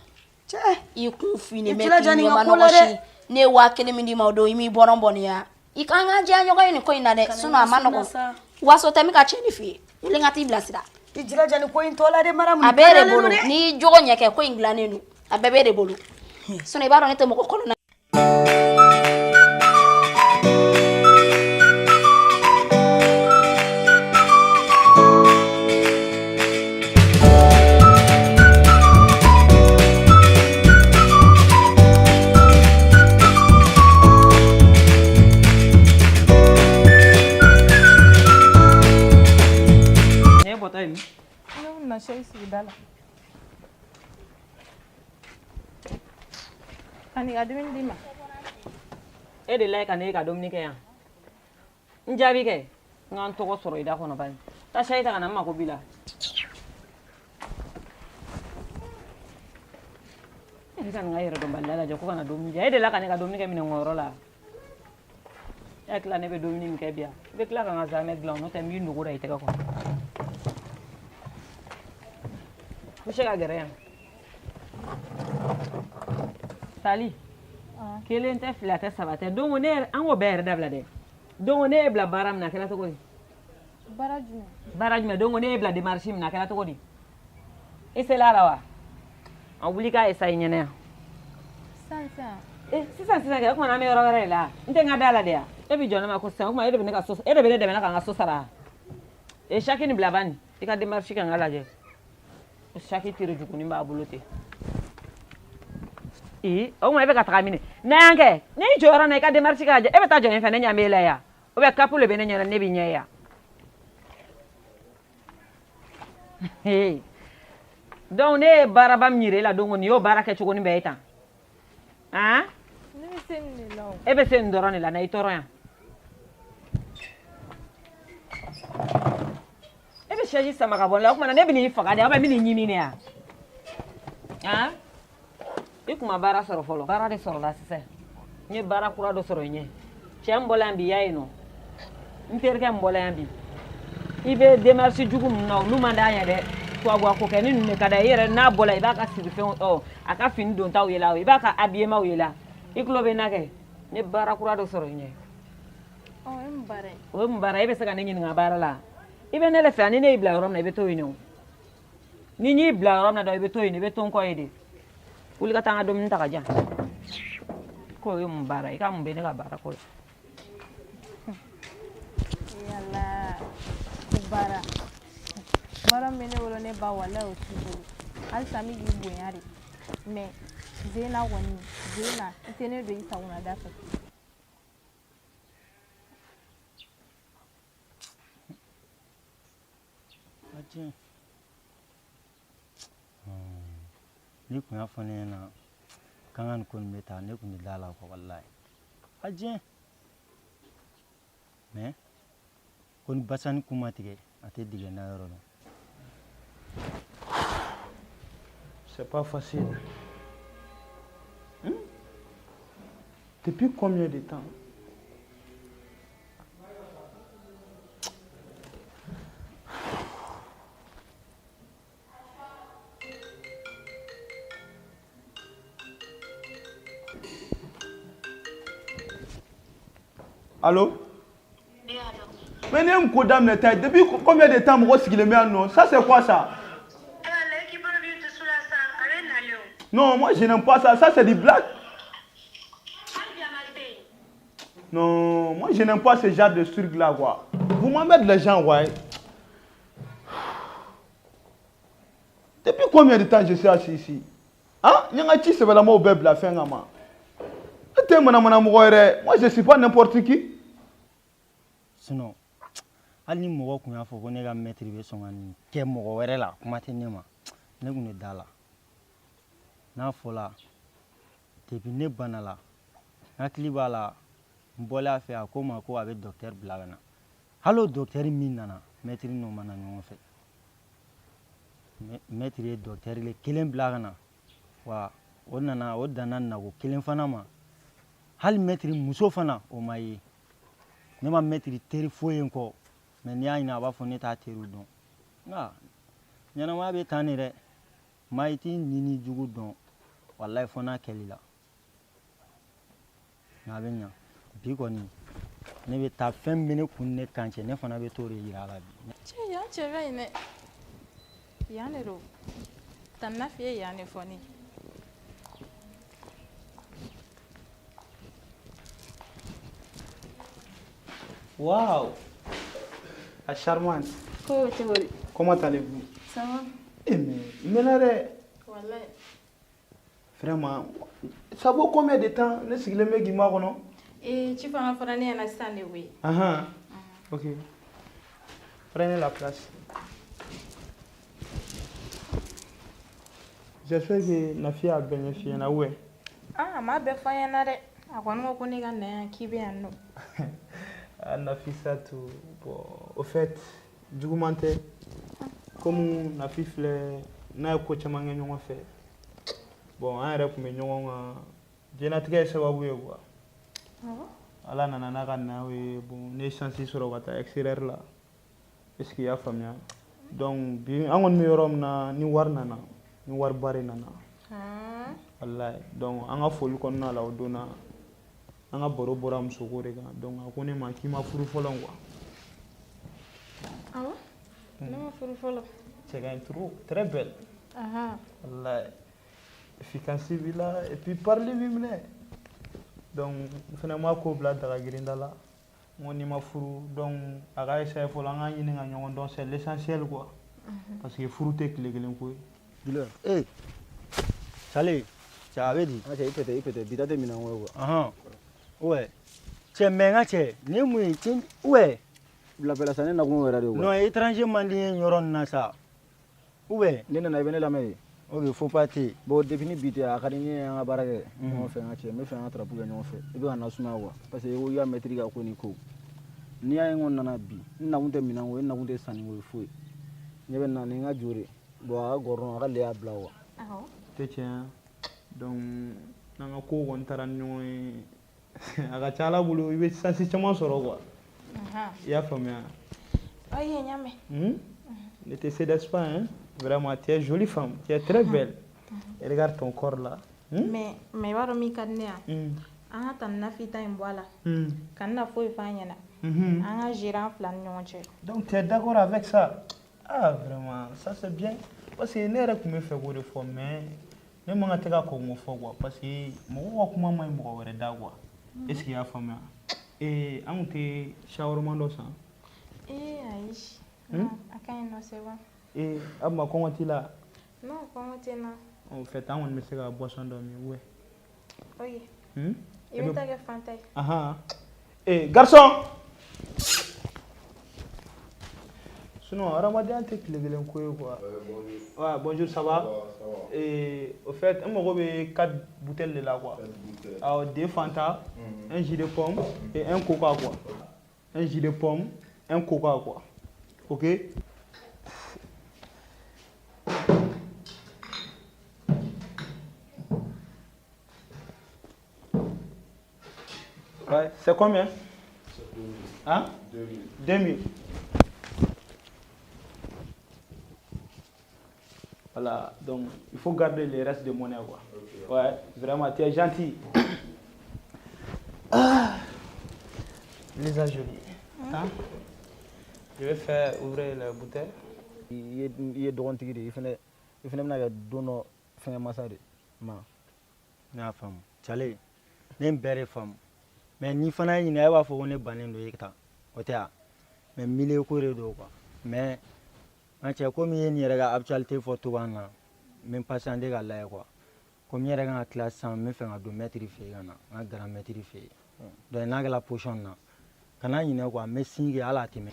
cɛ i kun finen bɛ k'i ɲɛma nɔgɔ si ne ye 1000 min d'i ma o don i m'i bɔrɔn bɔniya i kan ka diya ɲɔgɔn ye nin ko in na dɛ sinon a ma nɔgɔn waso tɛ min ka tiɲɛni f'i ye wuli n ka t'i bilasira i jilaja nin ko in tɔ la de madamu a b'e de bolo n'i y'i jogo ɲɛ kɛ ko in dilannen don a bɛɛ b'e de bolo sinon i b'a dɔn ne tɛ mɔgɔ kɔnɔna Ani ka dumuni di ma. E de la ka ne ka dumuni kɛ yan. N jaabi kɛ. N ka n tɔgɔ sɔrɔ i da kɔnɔ bani. Taa Sayita ka na n mako b'i la. E ka n ka yɛrɛ dɔn bali lajɛ ko ka na dumuni di. E de la ka ne ka dumuni kɛ minɛnkɔyɔrɔ la. e kila ne be domini min kɛ bi yan i bɛ tila ka n ka zamɛ dilan n'o tɛ n b'i nogo da i tɛgɛ kɔnɔ i bɛ se ka gɛrɛ yan Sali kelen tɛ fila tɛ saba tɛ don ne an k'o bɛɛ yɛrɛ dabila dɛ don ne ye bila baara min na a kɛra cogo di baara jumɛn don ne ye bila démarche min na a kɛra cogo di i sela a la wa a wuli k'a essaye ɲɛnɛ yan sisan kɛ o kumana an bɛ yɔrɔ wɛrɛ de la n tɛ n ka da la de yan e bɛ jɔ ne ma ko sisan o kumana e de bɛ ne dɛmɛ ka n ka so sara Chaki ni bila bani i ka démarche kɛ n ka lajɛ Chaki teri juguni b'a bolo ten o kumana e bɛ ka taga min n'a y'an kɛ ne y'i jɔ yɔrɔ na i ka démarche kɛ e bɛ taa jɔ yen fɛ ne ɲɛ b'e la yan ou bien capu le bɛ ne ɲɛ na ne b'i ɲɛ yan donc ne ye baaraba min yira e la don nin y'o baara kɛcogo ni bɛɛ ye tan e bɛ se nin dɔrɔn de la na i tɔɔrɔ yan e bɛ chaise sama ka bɔ la o kumana ne bɛ n'i faga de ou bien n bɛ n'i ɲimi de yan i kun ma baara sɔrɔ fɔlɔ baara de sɔrɔla sisan n ye baara kura dɔ sɔrɔ i ɲɛ cɛ n bɔla yan bi i y'a ye nɔ n terikɛ n bɔla yan bi i bɛ démarche jugu min na olu man d'an ye dɛ tubabuwa ko kɛ ni ninnu de ka d'a ye i yɛrɛ n'a bɔla i b'a ka sigifɛnw a ka fini dontaw yela i b'a ka habillement yela i tulo bɛ n na kɛ n ye baara kura dɔ sɔrɔ i ɲɛ o ye mun baara ye e bɛ se ka ne ɲininka baara la i bɛ ne le fɛ yan ni ne y'i bila yɔrɔ min na i bɛ to yen o ni n y'i bila yɔrɔ min na dɔrɔn i bɛ to yen i bɛ to n kɔ ye de wuli ka taa n ka dumuni ta ka diyan k'o ye mun baara i ka mun bɛ ne ka baara ko la yala baara min bɛ ne bolo ne ba walahi o t'i bolo halisa n bɛ k'i bonya de mais Zeyna kɔni Zeyna i tɛ ne don i sagonada fɛ ni kun y'a fɔ ne ɲɛna k'an ka nin ko nin bɛ taa ne kun bɛ da la kɔ walahi a diɲɛ mais ko ni basani kun ma tigɛ a tɛ digɛ n'a yɔrɔ la. C'est pas facile. Depuis combien de temps? Allô? Mais n'aime quoi dame la tête? Depuis combien de temps moi sigilen bɛ yan nɔ? Ça c'est quoi ça? Non, moi je n'aime pas ça. Ça c'est du blague. Non, moi je n'aime pas ce genre de truc là quoi. Vous m'embêtez les gens ouais. Depuis combien de temps je suis assis ici? Hein? Nyanga chi c'est vraiment au bébé la fin gama. Moi je suis pas n'importe qui. Sinon, hali ni mɔgɔ kun y'a fɔ ko ne ka maître bɛ sɔn ka nin kɛ mɔgɔ wɛrɛ la kuma tɛ ne ma ne kun bɛ da la n'a fɔla depuis ne bana la n hakili b'a la n bɔlen a fɛ a ko n ma ko a bɛ docteur bila ka na hali o docteur min nana maître n'o ma na ɲɔgɔn fɛ maître ye docteur le kelen bila ka na wa o nana o danna nago kelen fana ma hali maître muso fana o ma ye ne ma maître teri foyi n kɔ mais n'i y'a ɲini a b'a fɔ ne t'a teriw dɔn nka ɲɛnamaya bɛ tan de dɛ maa i t'i ɲini jugu dɔn walayi fɔ n'a kɛl'i la nka a bɛ ɲa bi kɔni ne bɛ taa fɛn min bɛ ne kun ne kan cɛ ne fana bɛ t'o de yira a la bi. cɛ yan cɛ bɛ yen dɛ yan de don tanna f'i ye yan de fɔ ne. Waouh, la charmante. Comment allez-vous? Ça va. Eh mais Wallahi. Vraiment, ça vaut combien de temps ne sigilen bɛ gima kɔnɔ? Tu fana fɔra ne ɲɛna sisan de koyi. Ok. Prenez la place. J'espère que Nafi a bien fait ɲɛna ou a m'a bɛɛ fɔ ɲɛna dɛ. A kɔni ko ne ka na yan k'i bɛ yan nɔ. Nafissatou, bon, au fait, juguman tɛ comme Nafi filɛ n'a ye ko caman kɛ ɲɔgɔn fɛ bon an yɛrɛ tun bɛ ɲɔgɔn kan diɲɛlatigɛ ye sababu ye quoi ala nana n'a ka na ye bon ne chance sɔrɔ ka taa extérieur la est-ce que i y'a faamuya donc bi an kɔni bɛ yɔrɔ min na ni wari nana ni wari ba de nana wallahi donc an ka foli kɔnɔna la o donna an ka baro bɔra musoko de kan donc a ko ne ma k'i ma furu fɔlɔ quoi. Awɔ ne ma furu fɔlɔ. C'est quand même trop très belle. Wallahi efficace b'i la et puis parler b'i minɛ donc fana ma ko bila daga girinda la n ko n'i ma furu donc a ka essayer fɔlɔ an ka ɲini ka ɲɔgɔn dɔn c'est l'essentiel quoi parce que furu tɛ tile kelen ko ye. Sale cɛ a bɛ di. i pɛtɛ bi ta tɛ minɛ ko ye quoi. Ouais cɛ mɛ n ka cɛ nin ye mun ye cɛ ouais. Bilafɛla sa ne nakun yɛrɛ de quoi. Non étranger man di n ye yɔrɔ nin na sa. Ne nana i bɛ ne lamɛn ye. Ok faut pas te. Bon depuis ni bi tɛ a ka di n ye an ka baara kɛ ɲɔgɔn fɛ n ka cɛ n bɛ fɛ an ka tarapu kɛ ɲɔgɔn fɛ i bɛ ka na sumaya quoi parce que i y'a mɛtiri ka ko ni ko n'i y'a ye n ko nana bi n nakun tɛ minɛn ko ye n nakun tɛ sanni ko ye foyi ɲɛ bɛ na ni n ka jore bon a ka gɔrɔn a ka le y'a bila quoi. Tɛ tiɲɛ donc n'an ka ko kɔni taara ni ɲɔgɔn ye a ka ca ala bolo i bɛ sansi caman sɔrɔ quoi. I y'a faamuya. Oui, il y a ne te cédesse pas hein vraiment tu es jolie femme tu es très belle et regarde ton corps là. Mais waro mi ka di ne yan an ka ta nin na fita in bɔ a la ka n na foyi f'a ɲɛna an ka gérer an fila ni ɲɔgɔn cɛ. Donc tu es d'accord avec ça? Ah vraiment ça c'est bien parce que ne yɛrɛ tun bɛ fɛ k'o de fɔ mais ne man ka tɛ ka kɔn k'o fɔ quoi parce que mɔgɔw ka kuma man ɲi mɔgɔ wɛrɛ da quoi est-ce que i y'a faamuya. An tun tɛ shawarma dɔ san. Ayi a ka ɲi nɔ c'est bon. A ma kɔngɔ t'i la. Non kɔngɔ tɛ n na. En fait an kɔni bɛ se ka boisson dɔ min ouais. Ok i bɛ taa kɛ fanta ye. Garçon. Sinon hadamadenya tɛ tile kelen ko ye quoi. Ouais bonjour ça va. Au fait an mago bɛ 4 bouteilles de la quoi. 2 Fanta, un jus de pomme et un coca quoi. Un jus de pomme, un coca quoi. Ok? Ouais, c'est combien? Hein? 2000. Voilà, donc il faut garder les restes de monnaie quoi. Okay. Ouais, vraiment, tu es gentil. Lisa jolie. Hein? Je vais faire ouvrir la bouteille. Il est dɔgɔntigi de ye i fana bɛna kɛ don dɔ fɛngɛ masa de ma. Ne y'a faamu Cale ne bɛɛ de faamu mais ni fana ye ɲininka e b'a fɔ ko ne bannen don e ta o tɛ wa mais milieu ko de don quoi mais an cɛ komi ye nin yɛrɛ ka actualité fɔ togoya na n bɛ patienter ka lajɛ quoi comme n yɛrɛ kan ka tila sisan n bɛ fɛ ka don maître fɛ yen ka na n ka grand maître fɛ yen donc n'a kɛra position na kana ɲinɛ quoi n bɛ signe kɛ hali a tɛmɛ.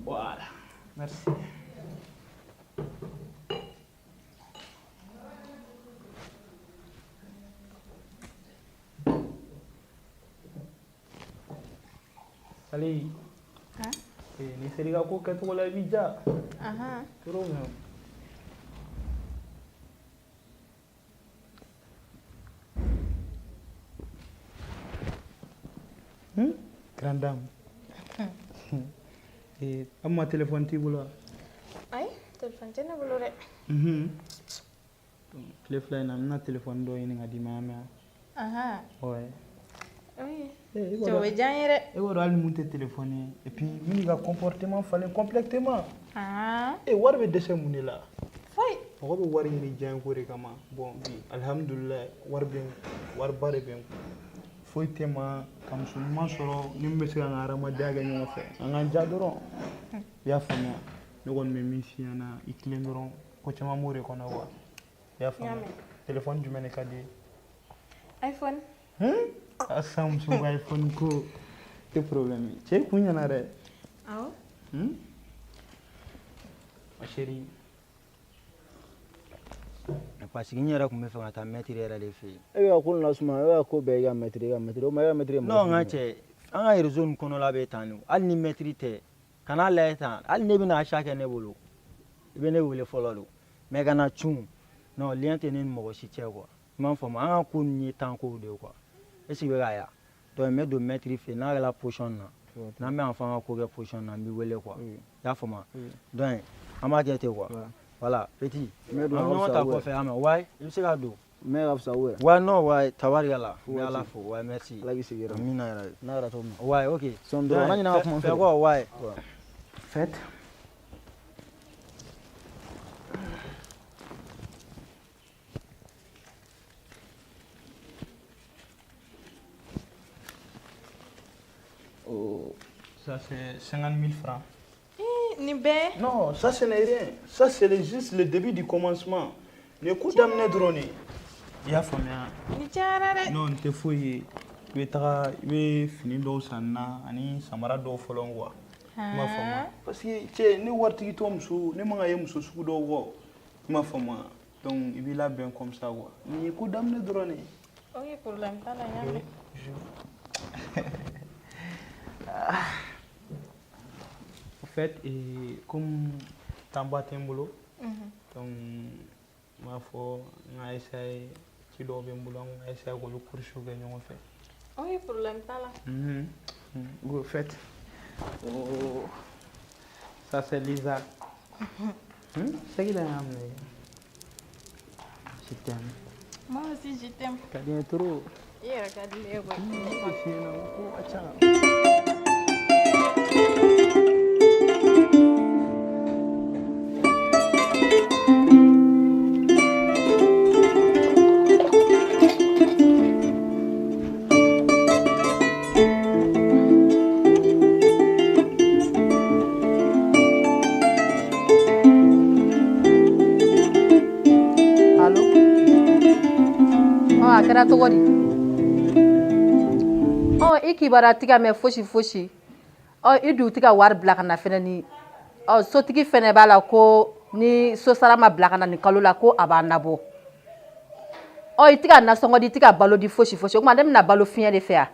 Voilà, merci. Salut. Ni seri ka ko kɛcogo la i b'i ja. Trop bien. Grande dame. An ma téléphone t'i bolo wa? Ayi téléphone tɛ ne bolo dɛ. Tile fila in na n bɛna téléphone dɔ ɲini ka d'i ma yan mɛn. Ouais. Oui. Tu o bɛ diya n ye dɛ. E b'a dɔn hali mun tɛ téléphone ye et puis min ka comportement falen complètement. Wari bɛ dɛsɛ mun de la? Foyi. Mɔgɔ bɛ wari ɲini diɲɛ ko de kama bon bi alhamdulilayi wari ba de bɛ n kun. Foyi tɛ n ma ka muso ɲuman sɔrɔ ni min bɛ se ka n ka hadamadenya kɛ ɲɔgɔn fɛ an k'an diya dɔrɔn i y'a faamuya ne kɔni bɛ min f'i ɲɛna i tilen dɔrɔn ko caman b'o de kɔnɔ quoi i y'a faamuya téléphone jumɛn de ka di ye? iPhone. Asa muso ka iPhone ko tɛ problème ye cɛ kun ɲɛna dɛ. Awɔ. Ma chérie. Parce que n yɛrɛ tun bɛ fɛ ka taa maître yɛrɛ de fɛ yen. E bɛ ka ko nin lasuma e bɛ ka ko bɛɛ i ka maître o ma e ka maître ye mɔgɔ. Non n ka cɛ an ka réseau nin kɔnɔla bɛ tan de hali ni maître tɛ kana lajɛ tan hali ne bɛna achat kɛ ne bolo i bɛ ne wele fɔlɔ de mais kana cun non lien tɛ ne ni mɔgɔ si cɛ quoi i m'a faamu an ka ko ninnu ye temps kow de ye quoi est ce que i bɛ k'a ye donc n bɛ don maître fɛ n'a kɛra position na n'an bɛ enfin ka ko kɛ position na n b'i wele quoi i y'a faamu donc an b'a kɛ ten quoi voilà petit an ɲɔgɔn ta kɔfɛ a mɛn wayi i bɛ se ka don mais ka fisa o yɛrɛ wayi non wayi tabarikala n bɛ ala fo wayi merci ala k'i sigi yɛrɛ amina yɛrɛ n'a yɛrɛ to min wayi ok sɔn dɔrɔn an ɲinɛ ka kuma fɛ kɔ wayi fête Oh, ça c'est 50 000 francs. Nibé. Non, ça ce n'est rien. Ça c'est juste le début du commencement. N'écoute d'amener drone. Il y a famille. Non, t'es fouillé. Tu es fini d'eau sana, ani samara d'eau folon quoi. Ma femme. Parce que tu ne warti tom sou, ne manga yem sou sou do wo. Ma femme. Donc il vit là bien comme ça quoi. N'écoute d'amener drone. Ok, problème pas la yame. En fait, comme Tamba Tembolo, donc ma foi, on a essayé de faire un boulot, on a essayé de faire un cours. Oui, problème pas là. Vous faites. Ça c'est Lisa. C'est qui l'a amené? Je t'aime. Moi aussi je t'aime. T'as bien trop. Et regarde les Allô? Oh, a kɛra cogo di? Oh, i kibara tiga mɛ fosi fosi. Oh, i dun ti ka wari bila ka na fɛnɛ ni. Oh, sotigi fɛnɛ b'a la ko ni so sara ma bila ka na ni kalo la ko a b'a nabɔ. Oh, i ti ka nasɔngɔ di, i ti ka balo di fosi fosi. O kuma ne bɛna balo fiɲɛ de fɛ yan.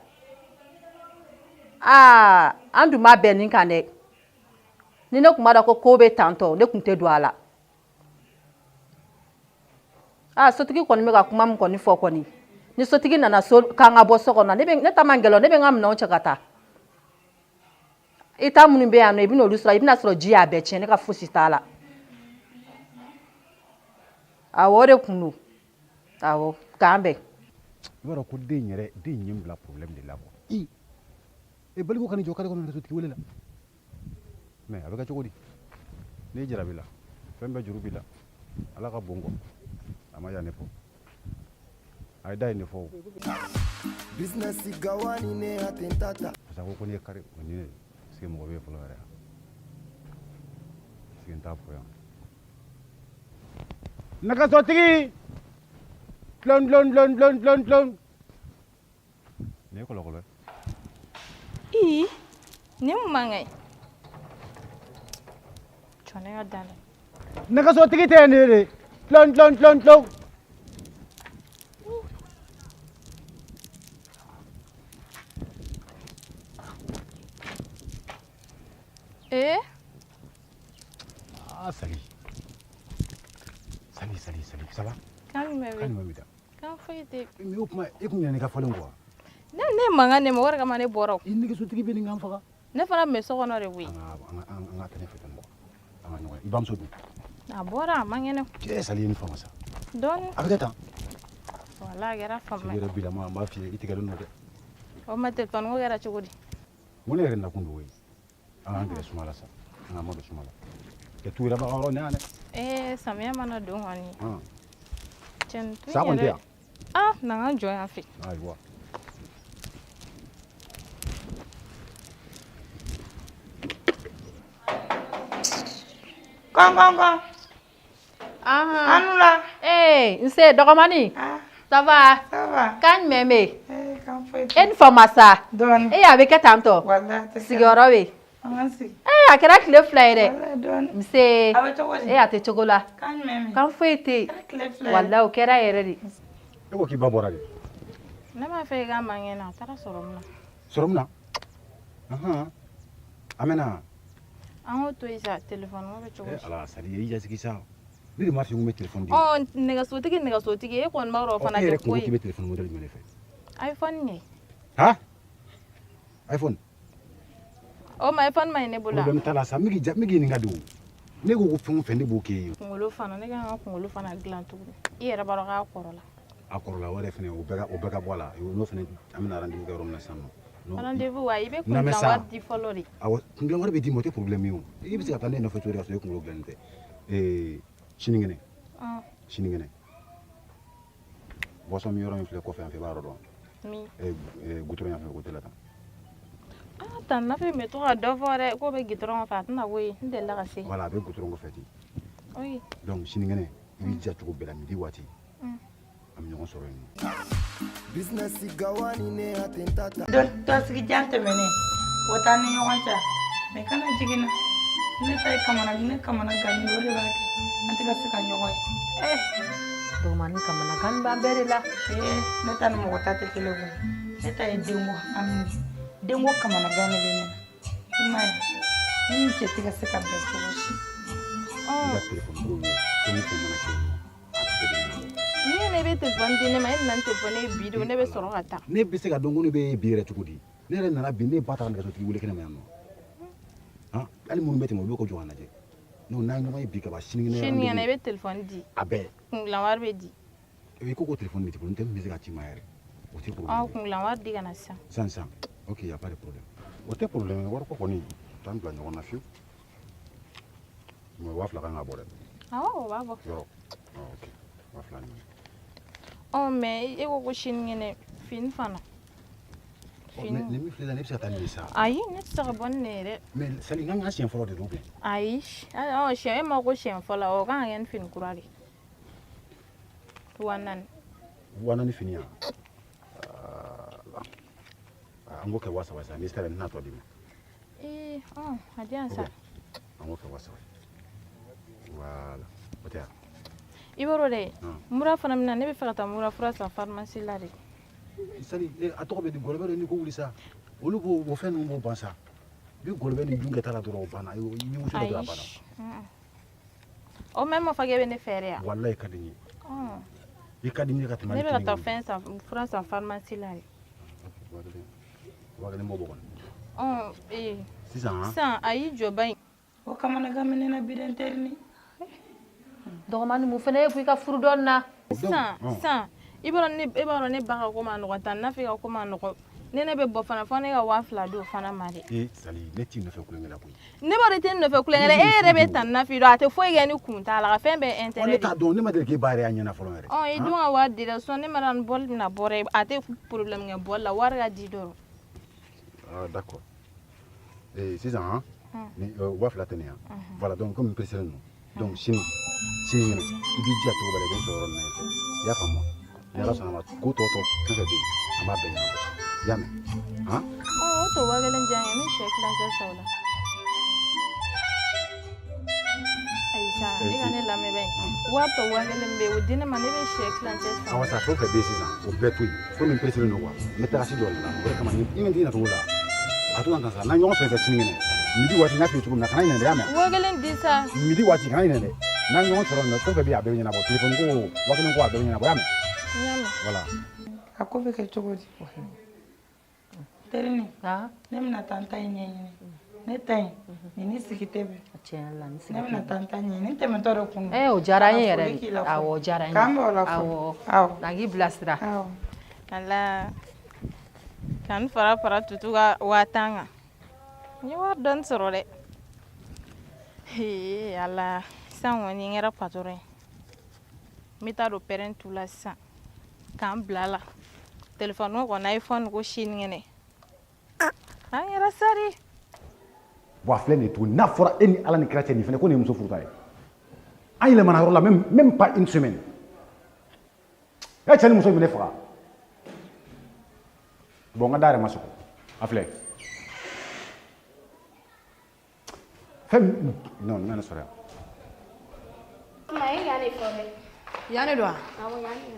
Ah, an dun ma bɛn nin kan dɛ. Ni ne kun b'a dɔn ko bɛ tantɔ, ne kun tɛ don a la. Ah, sotigi kɔni bɛ ka kuma min kɔni fɔ kɔni. Ni sotigi nana so k'an ka bɔ so kɔnɔ, ne ta man gɛlɛn, ne bɛ n ka minɛnw cɛ ka taa. I ta minnu bɛ yan nɔ, i bɛ n'olu sɔrɔ, i bɛna sɔrɔ ji y'a bɛɛ tiɲɛ, ne ka fosi t'a la. Awɔ, o de kun don. Awɔ, k'an bɛn. I b'a dɔn ko den yɛrɛ den ɲɛ bila problème de la quoi. Baliko ka n'i jɔ kare kɔnɔ yɛrɛ sotigi wele la. Mais a bɛ kɛ cogo di? N'i jarabi la, fɛn bɛɛ juru b'i la. Ala ka bon kɔ. A ma yan ne fɔ. A ye da ye ne fɔ. Business gawani ne atentata. Parce que ko n'i ye kare o ni sigi mɔgɔ bɛ fɔlɔ yɛrɛ. Sigi n t'a fɔ yan. Nɛgɛsotigi! Dulon dulon dulon dulon dulon dulon. Nin ye kɔlɔkɔlɔ ye. Ni mun man kɛ? Jɔ ne ka da la. Nɛgɛsotigi tɛ nin ye de. Dulon dulon dulon dulon. Ah, Sali. Sali. Ça va? Calme, Calme, kan foyi tɛ. Mais o kuma e kun ɲinɛ ka fɔlen quoi. Ne mankan de ma, o de kama ne bɔra. I nɛgɛsotigi bɛ nin kan faga. Ne fana bɛ so kɔnɔ de koyi. An ka tɛnɛ fɛ tɛnɛ an ka ɲɔgɔn ye. I bamuso dun? A bɔra, a man kɛnɛ. Cɛ Sali ye nin faamu sa. Dɔɔni. A bɛ kɛ tan. Wala, a kɛra faamu. Sigi yɛrɛ bi la n b'a f'i ye i tigɛlen don dɛ. O ma téléphone ko kɛra cogo di? Mun ne yɛrɛ nakun don o ye. An k'an gɛrɛ suma la sa. An k'an ma don suma la. Kɛ tu yɛrɛ b'a ka yɔrɔ nin yan dɛ. Samiya mana don kɔni. Cɛn tu Sa kɔni tɛ yan. Ah, na an jɔ yan fɛ. Ayiwa. Kɔn. Anu la. N se dɔgɔmani. Ça va? Ça va. Kan jumɛn bɛ yen? Kan foyi tɛ. E ni famasa. Dɔɔni. A bɛ kɛ tan tɔ. Walahi a tɛ kɛ. Sigiyɔrɔ bɛ yen. An ka sigi. A kɛra tile 2 ye dɛ. Walahi dɔɔni. Nse. A bɛ cogo di? A tɛ cogo la. Kan jumɛn bɛ? Kan foyi tɛ yen. Tile 2 ye. Walahi o kɛra yɛrɛ de. E ko k'i ba bɔra de. Ne m'a fɛ i ka man kɛnɛ, a taara sɔrɔ min na. Sɔrɔ min na? A mɛna. An k'o to yen sa, téléphone ko bɛ cogo di? Ala Sali i jasigi sa. ne de m'a f'i ye n ko n bɛ téléphone di. nɛgɛsotigi e kɔni b'a dɔn o fana e yɛrɛ tɛ kun ko ko k'i ye bɛ téléphone modèle jumɛn de fɛ? iphone ɲɛ ha iphone o ma iphone ma ɲi ne bolo problème t'a la sa n bɛ k'i ɲininka de o ne ko ko fɛn o fɛn ne b'o k'e ye. kunkolo fana ne kan ka kunkolo fana dilan tuguni i yɛrɛ b'a dɔn k'a kɔrɔla a kɔrɔla o yɛrɛ fɛnɛ o bɛɛ ka bɔ a la n'o fɛnɛ an bɛna rendez-vous kɛ yɔrɔ min na sisan nɔ. rendez-vous wa i bɛ kundilan wari di fɔlɔ de. awɔ kundilan wari bɛ d'i ma o tɛ problème ye o i bɛ se ka taa ne nɔfɛ cogo di ka sɔrɔ e kunkolo dilannen tɛ sinikɛnɛ sinikɛnɛ boisson min yɔrɔ min filɛ kɔfɛ yan fɛ i b'a yɔrɔ dɔn min goudron yan fɛ côté la tan. tan nafe bɛ to ka dɔ fɔ dɛ k'o bɛ gitɔrɔn fɛ a tɛna ko ye n delila ka se. voilà a bɛ goudron kɔfɛ ten. oui. donc sinikɛnɛ i b'i ja cogo bɛɛ la midi waati an bɛ ɲɔgɔn sɔrɔ yen nɔ. business gawani ne atentata. dɔ sigi jan tɛmɛnen o t'an ni ɲɔgɔn cɛ mɛ kana jigin na ne ta ye ne kamana gannen o de b'a kɛ an tɛ ka se ka ɲɔgɔn ye. dɔgɔmanin kamana gan b'an bɛɛ de la. ne ta ni mɔgɔ ta tɛ kelen ye ne ta ye denko amini denko kamana gannen bɛ ne na i m'a ye ne ni cɛ tɛ ka se ka bɛn cogo si. i ka téléphone ko ye fɛn o fɛn mana kɛ yen nɔ a bɛɛ bɛ ɲɛnabɔ. ni ne bɛ téléphone di ne ma e nana ni téléphone ye bi de ne bɛ sɔrɔ ka taa. ne bɛ se ka dɔn ko ne bɛ bi yɛrɛ cogo di ne yɛrɛ nana bi ne ba taara nɛgɛsotigi wele kɛnɛ ma yan nɔ hali minnu bɛ tɛmɛ olu bɛ ko jɔ ka lajɛ n'an ye ɲɔgɔn ye bi ka ban sinikɛnɛ i bɛ téléphone di. a bɛɛ. kundilan wari bɛ di. i ko téléphone de t'i bolo n tɛ min bɛ se ka ci ma yɛrɛ o tɛ problème. kundilan wari di ka na sisan. sisan ok y a pas de problème o tɛ problème wari ko kɔni t'an bila ɲɔgɔn na fiyewu mais 2000 kan ka bɔ dɛ. awɔ o b'a bɔ. yɔrɔ ok 2000 ni. mais e ko ko sinikɛnɛ fini fana. mais ni min filɛ la ne bɛ se ka taa nin ye sa. ayi ne tɛ se ka bɔ ni ne yɛrɛ. mais sali n kan ka siɲɛ fɔlɔ de don bien. ayi siɲɛ e ma ko siɲɛ fɔlɔ o kan ka kɛ ni fini kura de. 4000. 4000 fini yan an k'o kɛ 3000 sa n'i sera n tɛna tɔ d'i ma. a di yan sa. an k'o kɛ 3000 voilà o tɛ yan. i b'a dɔn dɛ mura fana min na ne bɛ fɛ ka taa mura fura san pharmacie la de. sali a tɔgɔ bɛ di gɔlɔbɛ de ni ko wuli sa olu b'o fɛn ninnu b'o ban sa bi gɔlɔbɛ ni dun kɛta la dɔrɔn o banna i wusu la dɔrɔn a banna. o mɛ ma fɔ k'e bɛ ne fɛɛrɛ yan. walayi ka di n ye i ka di n ye ka tɛmɛ ne bɛ ka taa fɛn san fura san pharmacie la de. wa kelen b'o bɔ kɔni. sisan a y'i jɔ ba in. o kamana gan bɛ ne na bi dɛ n teri ni. dɔgɔmanin mun fana ye ko i ka furu dɔɔnin na. sisan e b'a dɔn ne ba ka ko ma nɔgɔ tan nafe ka ko ma nɔgɔ ne bɛ bɔ fana fɔ ne ka 2000 di o fana ma dɛ. sali ne t'i nɔfɛ kulonkɛ la koyi. ne b'a dɔn i tɛ ne nɔfɛ kulonkɛ la e yɛrɛ bɛ tan nafe dɔn a tɛ foyi kɛ ni kun t'a la ka fɛn bɛɛ intérêt de. ne t'a dɔn ne ma deli k'e ba yɛrɛ y'a ɲɛna fɔlɔ yɛrɛ. i dun ka wari dira sɔn ne ma dɔn ni bɔli bɛna bɔ dɛ a tɛ problème kɛ bɔli la wari ka di dɔrɔn. d'accord sisan 2000 tɛ nin yan voilà donc comme pressé non donc sini ɲɛna i b'i diya cogo bɛɛ la i bɛ sɔrɔ yɔrɔ min na yen fɛ i y'a faamu ni ala sɔnna ma ko tɔ fɛn fɛn bɛ yen an b'a bɛɛ ɲɛnabɔ i y'a mɛn. o to 1000 diya n ye min sɛ kilancɛ sa o la. ayi sa e ka ne lamɛn bɛ wari tɔ 1000 bɛ yen o di ne ma ne bɛ sɛ kilancɛ sa. awɔ sa fɛn o fɛn bɛ yen sisan o bɛɛ to yen ko min pressé don quoi n bɛ taga si dɔ de la o de kama i ɲɛ t'i nacogo la a to tan sa n'an ɲɔgɔn sɔrɔ i fɛ sini kɛnɛ midi waati n y'a f'i ye cogo min na kana ɲinɛ dɛ i y'a mɛn. 1000 di sa. midi waati kana ɲinɛ dɛ n'an ɲɔgɔn sɔrɔ nin na fɛn o fɛn bɛ yen a bɛɛ bɛ ɲɛnabɔ téléphone ko 1000 ko a bɛɛ bɛ ɲɛnabɔ i y'a mɛn. n y'a mɛn. voilà. a ko bɛ kɛ cogo di. teri ni ne bɛna taa n ta in ɲɛɲini ne ta in nin ni sigi tɛ bɛn. ne bɛna taa n ta ɲɛɲini n tɛmɛtɔ de kun. o diyara n ye yɛrɛ de awɔ o diyara n ye. k'an bɛ o la fɔ. awɔ na k'i bilasira. ala ka n fara tutu ka 5000 kan n ye wari dɔɔni sɔrɔ dɛ. ala sisan kɔni n kɛra patron ye n bɛ taa don pɛrɛn tu la sisan k'an bila la téléphone kɔni iphone ko sinikɛnɛ an yɛrɛ sari. bon a filɛ nin ye tuguni n'a fɔra e ni ala ni kira cɛ nin fɛnɛ ko nin ye muso furuta ye an yɛlɛmana yɔrɔ la même pas une semaine e cɛ ni muso in bɛ ne faga bon n ka da yɛrɛ ma sɔgɔ a filɛ fɛn non n bɛna ne sɔrɔ yan. ma e yanni fɔ dɛ. yanni don wa. awɔ yanni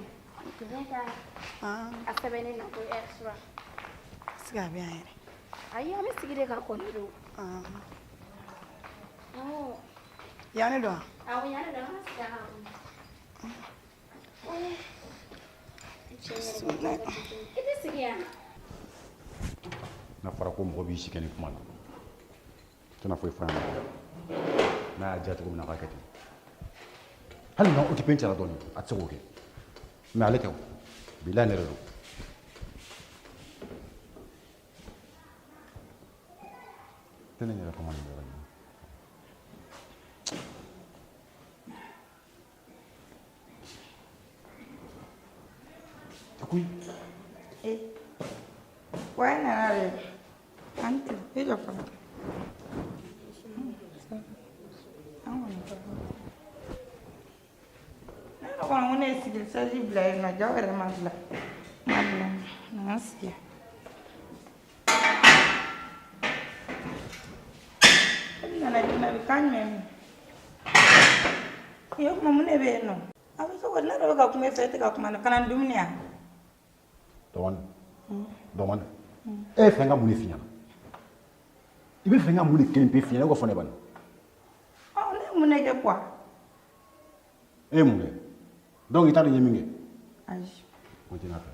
a sɛbɛnnen na ko extra. sigi a bɛ yan yɛrɛ. ayi an bɛ sigi de ka kɔni don. Yani do. Awu yani do. Ite sigi yan. Na fara ko mɔgɔ b'i si kɛ ni kuma na tɛna foyi fɔ yan n'a y'a diya cogo min na a k'a kɛ ten hali na o tɛ pɛn cɛla dɔɔnin a tɛ se k'o kɛ mais ale tɛ o bilahi ne yɛrɛ don tɛ ne yɛrɛ kuma nin yɔrɔ in na Akui. Why not? Auntie, here's your phone. Kalau mana sih saya sih belajar ngajar ada masalah, nasi. Nana kan mem. Yo mamu ne be no. Abi so wala ro ka kuma fete ka kuma kana dumnia. Dɔgɔnin e ye fɛn ka mun de f'i ɲɛna i bɛ fɛn ka mun de kelen pe f'i ɲɛna ne ko fɔ ne bani Ne mun ne kɛ quoi e ye mun kɛ donc i t'a dɔn n ye min kɛ ayi continue a fɛ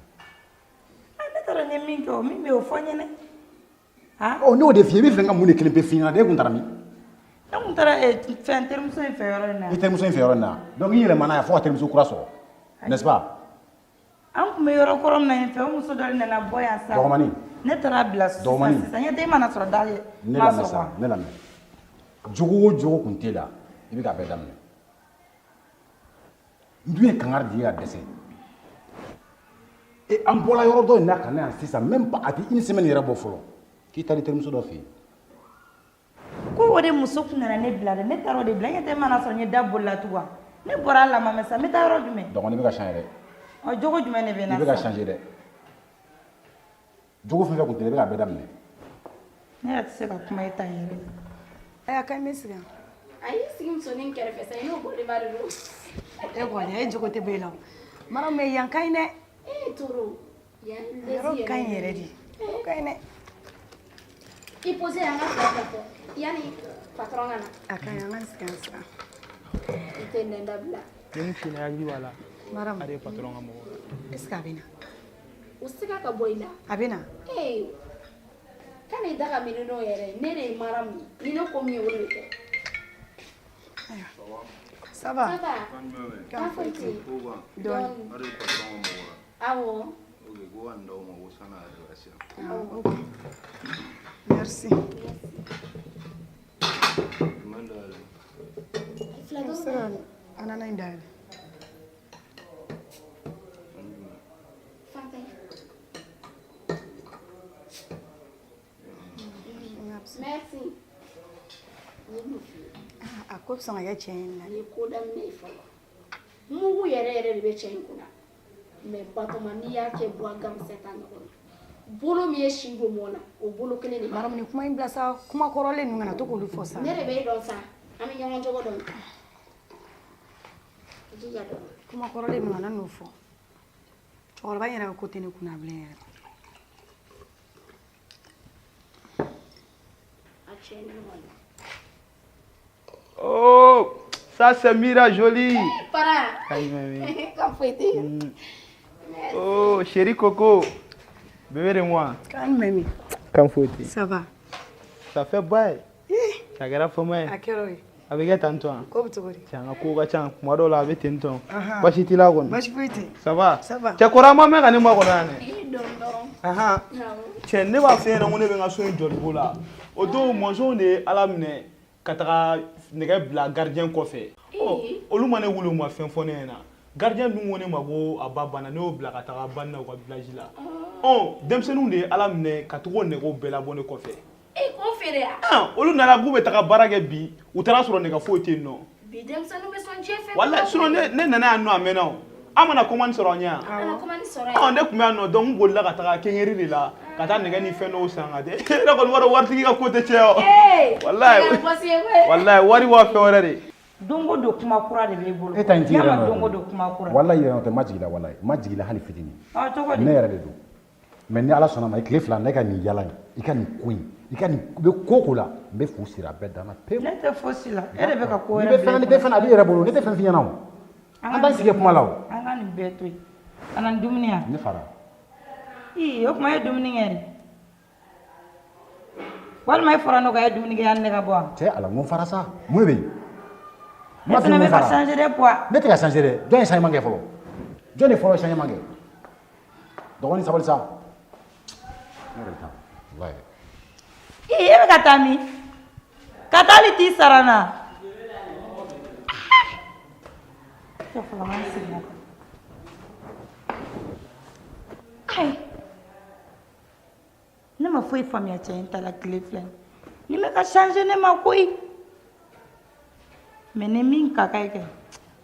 ne t'a dɔn n ye min kɛ o min bɛ o fɔ n ɲɛna ne y'o de f'i ye i bɛ fɛn ka mun de kelen pe f'i ɲɛna de e kun taara min ne kun taara fɛn terimuso in fɛ yɔrɔ in na i terimuso in fɛ yɔrɔ in na donc i yɛlɛmana yan fo ka terimuso kura sɔrɔ n'est-ce pas an kun bɛ yɔrɔ kɔrɔ min na yen fɛ o muso dɔ de nana bɔ yan sa dɔgɔmanin ne taara bila sisan sisan ɲɛ tɛ e mana sɔrɔ da ye ne lamɛn sa ne lamɛn jogo o jogo kun t'e la i bɛ k'a bɛɛ daminɛ n dun ye kangari di ye ka dɛsɛ an bɔra yɔrɔ dɔ in na ka na yan sisan même pas a tɛ une semaine yɛrɛ bɔ fɔlɔ k'i taara i terimuso dɔ fɛ yen ko o de muso kun nana ne bila dɛ ne taara o de bila ɲɛ tɛ e mana sɔrɔ n ye da bolila tugun ne bɔra a lamamɛ sa n bɛ taa yɔrɔ jumɛn dɔgɔnin i bɛ ka changer dɛ jogo jumɛn de bɛ na i bɛ ka changer dɛ jogo fɛn fɛn kun tɛ i bɛ k'a bɛɛ daminɛ ne yɛrɛ tɛ se ka kuma e ta yɛrɛ aya kan bɛ sigi A y'i sigi musonin kɛrɛfɛ sa i n'o bɔdenba de don. e kɔni e jogo tɛ bɔ i la o mara mɛ yan ka ɲi dɛ Toro yɔrɔ ka ɲi yɛrɛ de yɔrɔ ka ɲi dɛ i posé an ka fila fila fɔ yanni patron ka na a ka ɲi an ka sigi an siran i tɛ nɛn dabila ni mu fina hakili b'a la mara a de ye patron ka mɔgɔ est ce que a bɛ na o siga ka bɔ i la a bɛ na kana i da ka miiri n'o yɛrɛ ne de ye mara min ni ne ko min ye o de bɛ kɛ ça va k'a fɔ i tɛ dɔɔni awɔ merci a nana in dayɛlɛ merci a ko bɛ sɔn ka kɛ cɛ in na ni ko daminɛ ye fɔlɔ mugu yɛrɛ yɛrɛ de bɛ cɛ in kunna mais Batoma n'i y'a kɛ buwa gamisɛn ta ɲɔgɔn bolo min ye sin don mɔn na o bolo kelen de b'a maramu ni kuma in bila sa kuma kɔrɔlen ninnu kana to k'olu fɔ sa ne de bɛ e dɔn sa an bɛ ɲɔgɔn jogo dɔn jija dɔn kuma kɔrɔlen ninnu kana n'o fɔ cɛkɔrɔba in yɛrɛ ka ko tɛ ne kunna bilen yɛrɛ a cɛ ni ɲɔgɔn na Oh, ça c'est Mira jolie. Para. Aïe, mamie. Comme fouetté. Oh, chérie Coco. Bébé de moi. Calme, mamie. Comme fouetté. Ça va. Ça fait bail. Ça grave pour moi. À quelle heure? Avec Antoine. Comment tu vas? Tiens, on court, tiens. Moi, dans la vie, t'entends. Aha. Pas si tu l'as connu. Moi, je peux être. Ça va. Ça va. Tu as quoi, moi, mais quand moi, on a. Non, non. Aha. Tiens, ne va faire un on est bien sur une jolie bola. Au dos, moi, j'en ai à la mine. Katara nɛgɛ bila gardien kɔfɛ olu ma ne wuli u ma fɛn fɔ ne ɲɛna gardien dun ko ne ma ko a ba banna ne y'o bila ka taga ba na u ka village la denmisɛnninw de ye ala minɛ ka togo nɛgɛw bɛɛ labɔ ne kɔfɛ k'o feere ya olu nana k'u bɛ taga baara kɛ bi u taara sɔrɔ nɛgɛ foyi tɛ yen nɔ bi denmisɛnninw bɛ sɔn diɲɛ fɛn walayi sinon ne nana yan nɔ a mɛnna o an mana commande sɔrɔ an ɲɛ yan ne tun bɛ yan nɔ donc n bolila ka taga kɛɲɛri de la ka taa nɛgɛ ni fɛn dɔw san ka di ne kɔni b'a dɔn waritigi ka ko tɛ tiɲɛ o walayi wari b'a fɛn wɛrɛ de don o don kuma kura de b'i bolo e ta in t'i yɛrɛ nɔ don o don kuma kura walayi yɛrɛ nɔ tɛ ma jigin la walayi ma jigin la hali fitinin ne yɛrɛ de don mais ni ala sɔnna ma i tile fila ne ka nin yala i ka nin ko in i ka nin i bɛ ko ko la n bɛ fu siri a bɛɛ danna pewu. ne tɛ fosi la e de bɛ ka ko n'i wɛrɛ bɛ fɛn a b'i yɛrɛ bolo ne tɛ fɛn f'i ɲɛna o an t'an sigi kuma la o. an ka nin bɛɛ to yen ka na ni dumuni yan. ne fara. o tuma e ye dumuni kɛ de walima e fɔra ne ka e ye dumuni kɛ yanni ne ka bɔ wa. cɛ ala n ko fara sa mun de bɛ yen. ne fana bɛ ka changer dɛ poids. ne tɛ ka changer dɛ jɔn ye changement kɛ fɔlɔ jɔn de fɔlɔ ye changement kɛ dɔgɔnin sabali sa. ne yɛrɛ bɛ taa walayi. e bɛ ka taa min ka taa hali t'i sara n na. ayi ne ma foyi faamuya cɛ in ta la tile filɛ ni bɛ ka changer ne ma koyi mais ni min ka kan kɛ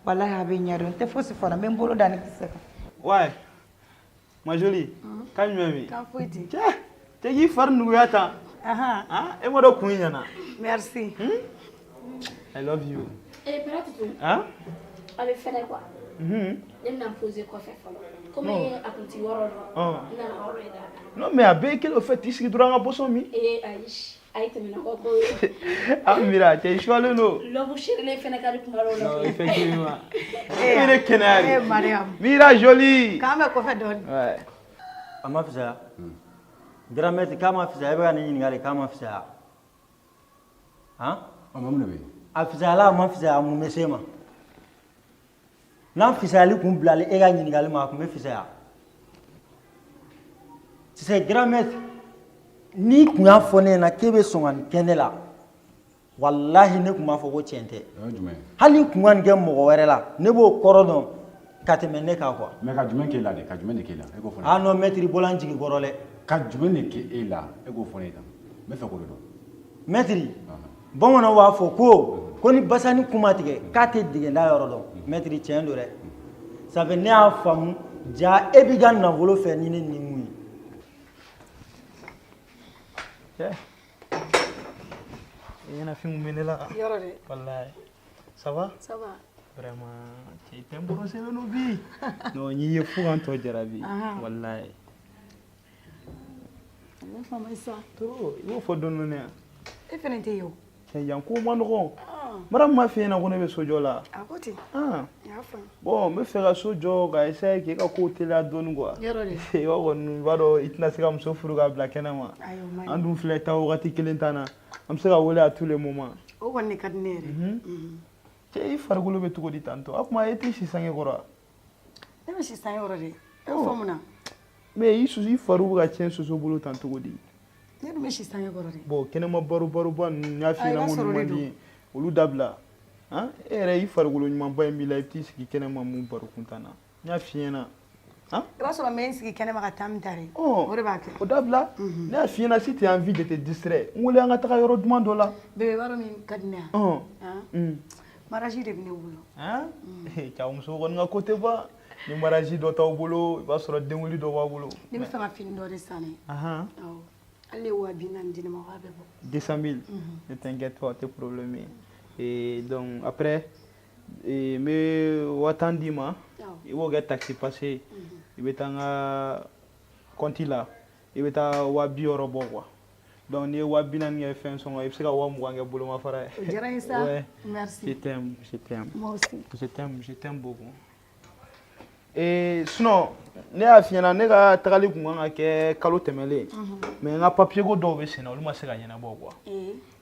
walahi a bɛ ɲɛ dɔn n tɛ fosi fara n bɛ n bolo da ni kisɛ kan. ouais ma jolie kan jumɛn bɛ yen. kan foyi tɛ. cɛ k'i fari nuguya tan. e ma dɔn kun in ɲɛna. merci. I love you. Peut-être Hein? a bɛ fɛrɛ quoi. Ne bɛna poser kɔfɛ fɔlɔ comme a kun ti yɔrɔ dɔn n nana yɔrɔ ye d'a kan. non mais a bɛɛ ye kelen o fɛ t'i sigi dɔrɔn an ka boisson min. ayi a ye tɛmɛ n'aw ka ko ye. Mira cɛ i suwalen don. lɔbu sirilen fɛnɛ ka di kuma dɔw la. non effectivement. e ne kɛnɛya de. Mariam. Mira jolie. k'an bɛ kɔfɛ dɔɔni. ouais. a ma fisaya Dramati k'a ma fisaya e bɛ ka nin ɲininkali k'a ma fisaya han. mun de bɛ yen. a fisayala a ma fisaya mun bɛ se ma n'an fisayali kun bilali e ka ɲininkali ma a kun bɛ fisaya sisan Dramati n'i kun y'a fɔ ne ɲɛna k'e bɛ sɔn ka nin kɛ ne la walahi ne kun b'a fɔ ko tiɲɛ tɛ hali kun ka nin kɛ mɔgɔ wɛrɛ la ne b'o kɔrɔ dɔn ka tɛmɛ ne kan quoi. mais ka jumɛn k'e la de ka jumɛn de k'e la e k'o fɔ ne. ah non maître bɔla n jigi kɔrɔ dɛ. ka jumɛn de k'e la e k'o fɔ ne tan n bɛ fɛ k'o de dɔn. maître bamananw b'a fɔ ko ni basa ni kuma tigɛ k'a tɛ degenda yɔrɔ dɔn maître tiɲɛ don dɛ ça fait ne y'a faamu ja e b'i ka nafolo fɛ ni ne ni mun ye. i ɲɛna fɛn mun bɛ ne la. yɔrɔ de. walayi ça va. ça va. vraiment cɛ i tɛ n boroselen don bi. non n'i ye fo k'an tɔ jara bi. walayi. ne fa ma sa. to i b'o fɔ dɔɔni yan. e fɛnɛ tɛ yen o. yan ko ma nɔgɔn. mara m'a f'i ɲɛna ko ne bɛ so jɔ la. a ko ten. y'a faamu. bon n bɛ fɛ ka so jɔ ka essayer k'e ka kow teliya dɔɔni quoi. yɔrɔ de. i b'a kɔni i b'a dɔn i tɛna se ka muso furu k'a bila kɛnɛ ma. ayi o ma ɲi. an dun filɛ taa wagati kelen t'an na an bɛ se ka wele à tous les moments. o kɔni de ka di ne yɛrɛ. cɛ i farikolo bɛ cogo di tantɔ a kuma e t'i si sange kɔrɔ wa. ne bɛ si sange kɔrɔ de. e fɔ mun na. mais i fari bɛ ka tiɲɛ soso bolo tan cogo di. ne dun bɛ si sange kɔrɔ de. bon kɛnɛma baroba ninnu n y'a f'i ɲɛna minnu man di ye olu dabila e yɛrɛ i farikolo ɲumanba in b'i la i bɛ t'i sigi kɛnɛma mun baro kuntan na n y'a f'i ɲɛna. i b'a sɔrɔ n bɛ n sigi kɛnɛma ka taa min ta de. o de b'a kɛ. o dabila ne y'a f'i ɲɛna si tu as envie de te distraire n wele an ka taga yɔrɔ duman dɔ la. bébé i b'a dɔn min ka di ne yan. mariage de bɛ ne bolo. cɛw muso kɔni ka ko tɛ ban ni mariage dɔ t'aw bolo i b'a sɔrɔ denwuli dɔ b'a bolo. ne bɛ fɛ ka fini dɔ de san ne. hali ne wa 40 di ne ma k'a bɛ bɔ. 200 000. ne t'inquiète pas o tɛ problème ye. et donc après n bɛ 1000 d'i ma i b'o kɛ taxi passé i bɛ taa n ka compte la i bɛ taa 200 bɔ quoi. donc n'i ye 40 kɛ fɛn sɔngɔ i bɛ se ka 20 kɛ bolomafara ye. o diyara n ye sa. merci. je t'aime je t'aime. moi aussi. je t'aime beaucoup. sinon ne y'a f'i ɲɛna ne ka tagali kun kan ka kɛ kalo tɛmɛlen mais n ka papier ko dɔw bɛ sen na olu ma se ka ɲɛnabɔ quoi.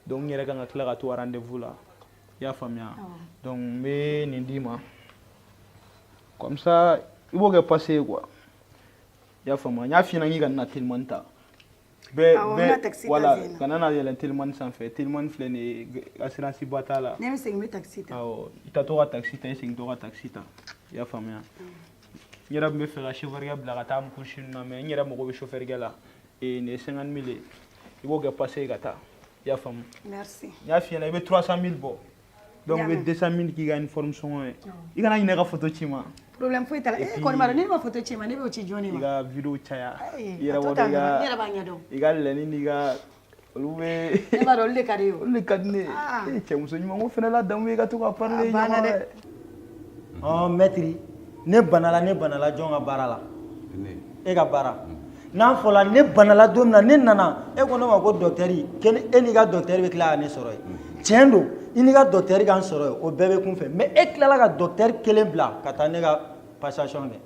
donc n yɛrɛ kan ka tila ka to rendez-vous la i y'a faamuya. donc n bɛ nin d'i ma comme ça i b'o kɛ passé ye quoi i y'a faamuya n y'a f'i ɲɛna k'i ka na telimani ta. voilà kana na yɛlɛn telimani sanfɛ telimani filɛ nin ye assurance ba t'a la. ne bɛ segin n bɛ taxi ta. awɔ i tatɔ ka taxi ta i segin tɔ ka taxi ta i y'a faamuya. n yɛrɛ tun bɛ fɛ ka chauffeur bila ka taa Mpushi na mais n yɛrɛ mago bɛ chauffeur la nin ye 50 000 ye i b'o kɛ passé ka taa i y'a faamu. merci. n y'a f'i ɲɛna i bɛ 300 000 bɔ donc i bɛ 200 000 k'i ka uniforme sɔngɔ ye i kana ɲinɛ ka photo ci ma. problème foyi t'a la e kɔni b'a dɔn ne ma photo ci ma ne b'o ci jɔn de ma. i ka video caya i yɛrɛ b'a ɲɛdɔn. i ka lɛni n'i ka olu bɛ. ne b'a dɔn olu de ka di ye o. olu de ka di ne ye cɛ muso ɲuman ko fana la damu ye ka to ka parler ɲɔgɔn dɛ. maître ne banala jɔn ka baara la e ka baara n'a fɔla ne banala don min na ne nana e ko ne ma ko docteur e n'i ka docteur bɛ tila ka ne sɔrɔ yen tiɲɛ don i n'i ka docteur ka n sɔrɔ yen o bɛɛ bɛ kun fɛ mais e tilala ka docteur kelen bila ka taa ne ka passation kɛ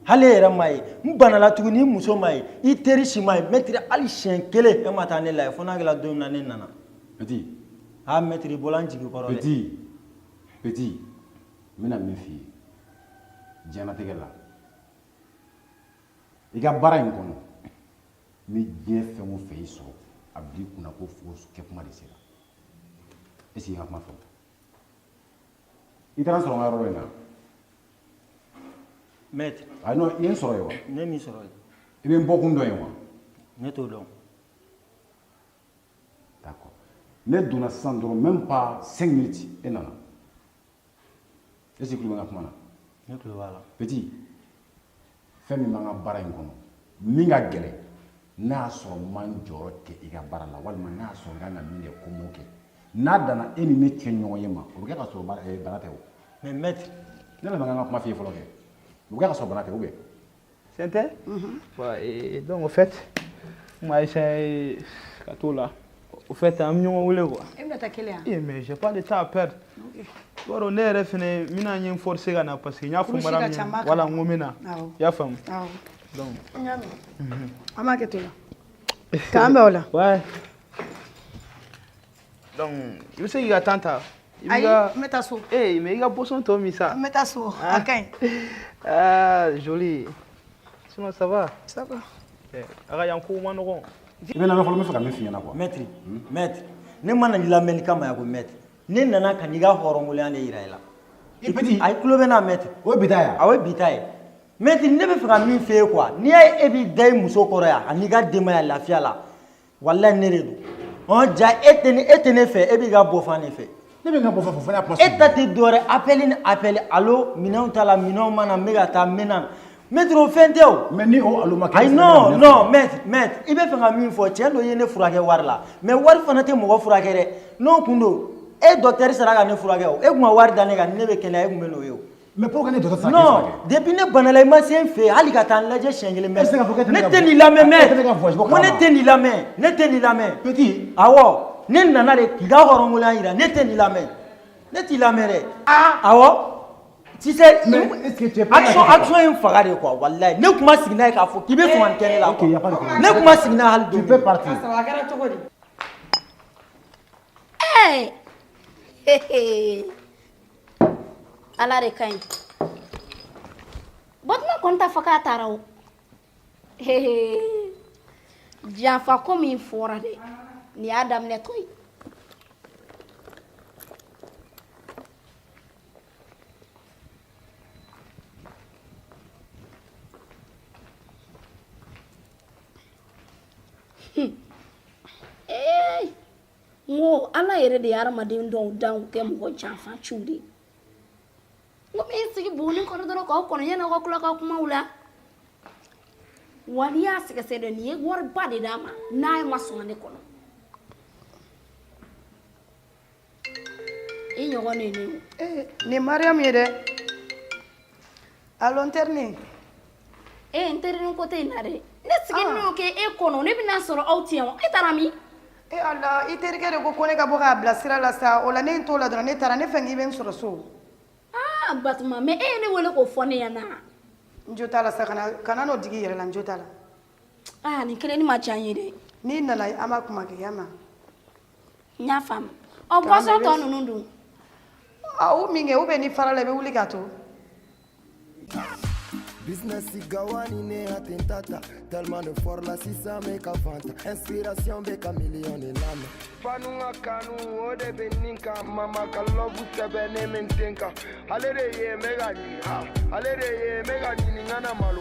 hali e yɛrɛ ma ye n banala tuguni i muso ma ye i teri si ma ye maître hali siɲɛ kelen e ma taa ne lajɛ fo n'a kɛra don min na ne nana Petit ah maître i bɔla n jigi kɔrɔ dɛ Petit n bɛna min f'i ye diɲɛlatigɛ la i ka baara in kɔnɔ ni diɲɛ fɛn o fɛn y'i sɔrɔ a b'i kunna ko fo kɛ kuma de sera est-ce que i ka kuma faamu i taara n sɔrɔ n ka yɔrɔ in na maître ayi non i ye n sɔrɔ yen wa ne m'i sɔrɔ yen i bɛ n bɔkun dɔn yen wa ne t'o dɔn d'accord ne donna sisan dɔrɔn même pas 5 minutes e nana est-ce que i tulo bɛ n ka kuma na ne tulo b'a la Petit fɛn min b'an ka baara in kɔnɔ min ka gɛlɛn n'a y'a sɔrɔ n ma n jɔyɔrɔ kɛ i ka baara la walima n'a y'a sɔrɔ n kan ka min kɛ ko n m'o kɛ n'a danna e ni ne kɛ ɲɔgɔn ye ma o bɛ kɛ ka sɔrɔ bana tɛ o mais maître ne laban kan ka kuma f'i ye fɔlɔ kɛ o bɛ kɛ ka sɔrɔ bana tɛ ou bien c'est vrai ouais donc au fait moi essayer ka to là au fait am ɲɔgɔn wele quoi e bɛna taa kelen eh mais j'ai pas de temps à perdre Boro ne yɛrɛ fɛnɛ mina ɲe forcer ka na parce que n y'a fɔ madame voilà n ko n bɛna i y'a faamu donc an b'a kɛ to la k'an bɛn o la ouais donc i bɛ se k'i ka temps ta ayi n bɛ taa so eh mais i ka boisson tɔ min sa n bɛ taa so a ka ɲi ah joli sinon ça va ça va a ka yan kow ma nɔgɔn i bɛ na fɔlɔ n bɛ fɛ ka min f'i ɲɛna quoi maître ne ma na i lamɛnni kama yan ko maître ne nana ka n'i ka hɔrɔnkolonya de yira i la i Petit a ye tulo bɛ n'a maître o ye bi ta ye a ye bi ta ye maître ne bɛ fɛ ka min f'e ye quoi n'i y'a ye e b'i da i muso kɔrɔ yan ani ka denbaya lafiya la walahi ne de don ja e tɛ ne fɛ e b'i ka bɔ fan de fɛ ne bɛ n ka bɔ fan fɔ ne y'a kuma e ta tɛ dɔwɛrɛ appel ni appel allo minɛnw t'a la minɛnw ma na n bɛ ka taa n bɛ na maître o fɛn tɛ o mais ni o allo ma kɛ ayi non maître i bɛ fɛ ka min fɔ tiɲɛ don i ye ne furakɛ wari la mais wari fana tɛ mɔgɔ furakɛ dɛ n'o kun don e docteur sera ka ne furakɛ o e kun ka wari da ne kan ne bɛ kɛnɛya e kun bɛ n'o ye o mais pourquoi ne docteur sera non depuis ne banala i ma se n fɛ hali ka taa n lajɛ siɲɛ kelen maître ne tɛ nin lamɛn maître ko ne tɛ nin lamɛn ne tɛ nin lamɛn Petit awɔ ne nana de k'i ka hɔrɔnkolonya yira ne tɛ nin lamɛn ne t'i lamɛn dɛ awɔ tu sais action in faga de quoi wallahi ne kuma sigi n'a ye k'a fɔ k'i bɛ sɔn ka nin kɛ ne la quoi ne kuma sigi n'a hali don tu peux partir a kɛra cogo di ala de ka ɲi Batuma kɔni t'a fɔ k'a taara o janfa ko min fɔra dɛ nin y'a daminɛ to ye n ko ala yɛrɛ de ye adamaden dɔw dan kɛ mɔgɔ janfaciw de ye n ko min sigi buguni kɔrɔ dɔrɔn k'aw kɔnɔ yan'aw ka tila ka kumaw la wa n'i y'a sɛgɛsɛgɛ dɛ nin ye wariba de d'a ma n'a ma sɔn ne kɔnɔ i ɲɔgɔn ne ne nin mariam ye dɛ allo n terinin n terinin ko tɛ yen na dɛ ne sigi n'o kɛ e kɔnɔ ne bɛna sɔrɔ aw tɛ yan e taara min ala i terikɛ de ko ne ka bɔ k'a bila sira la sa o la ne t'o la dɔrɔn ne taara ne fɛ k'i bɛ n sɔrɔ so Batuma mais e ye ne wele k'o fɔ ne ɲɛna n jo t'a la sa kana n'o digi i yɛrɛ la n jo t'a la nin kelen ni ma ca n ye dɛ n'i nana an b'a kuma kɛ yan ma n y'a faamu boisson tɔ ninnu dun u min kɛ ou bien ni fara la i bɛ wuli k'a to Business igawani ne atentata tellement de fort la sisa meka fanta inspiration beka million de lama fanunga kanu ode beninka mama kalobu sebe ne mentenka ale de ye mega ni ha ale de ye mega ni ngana malu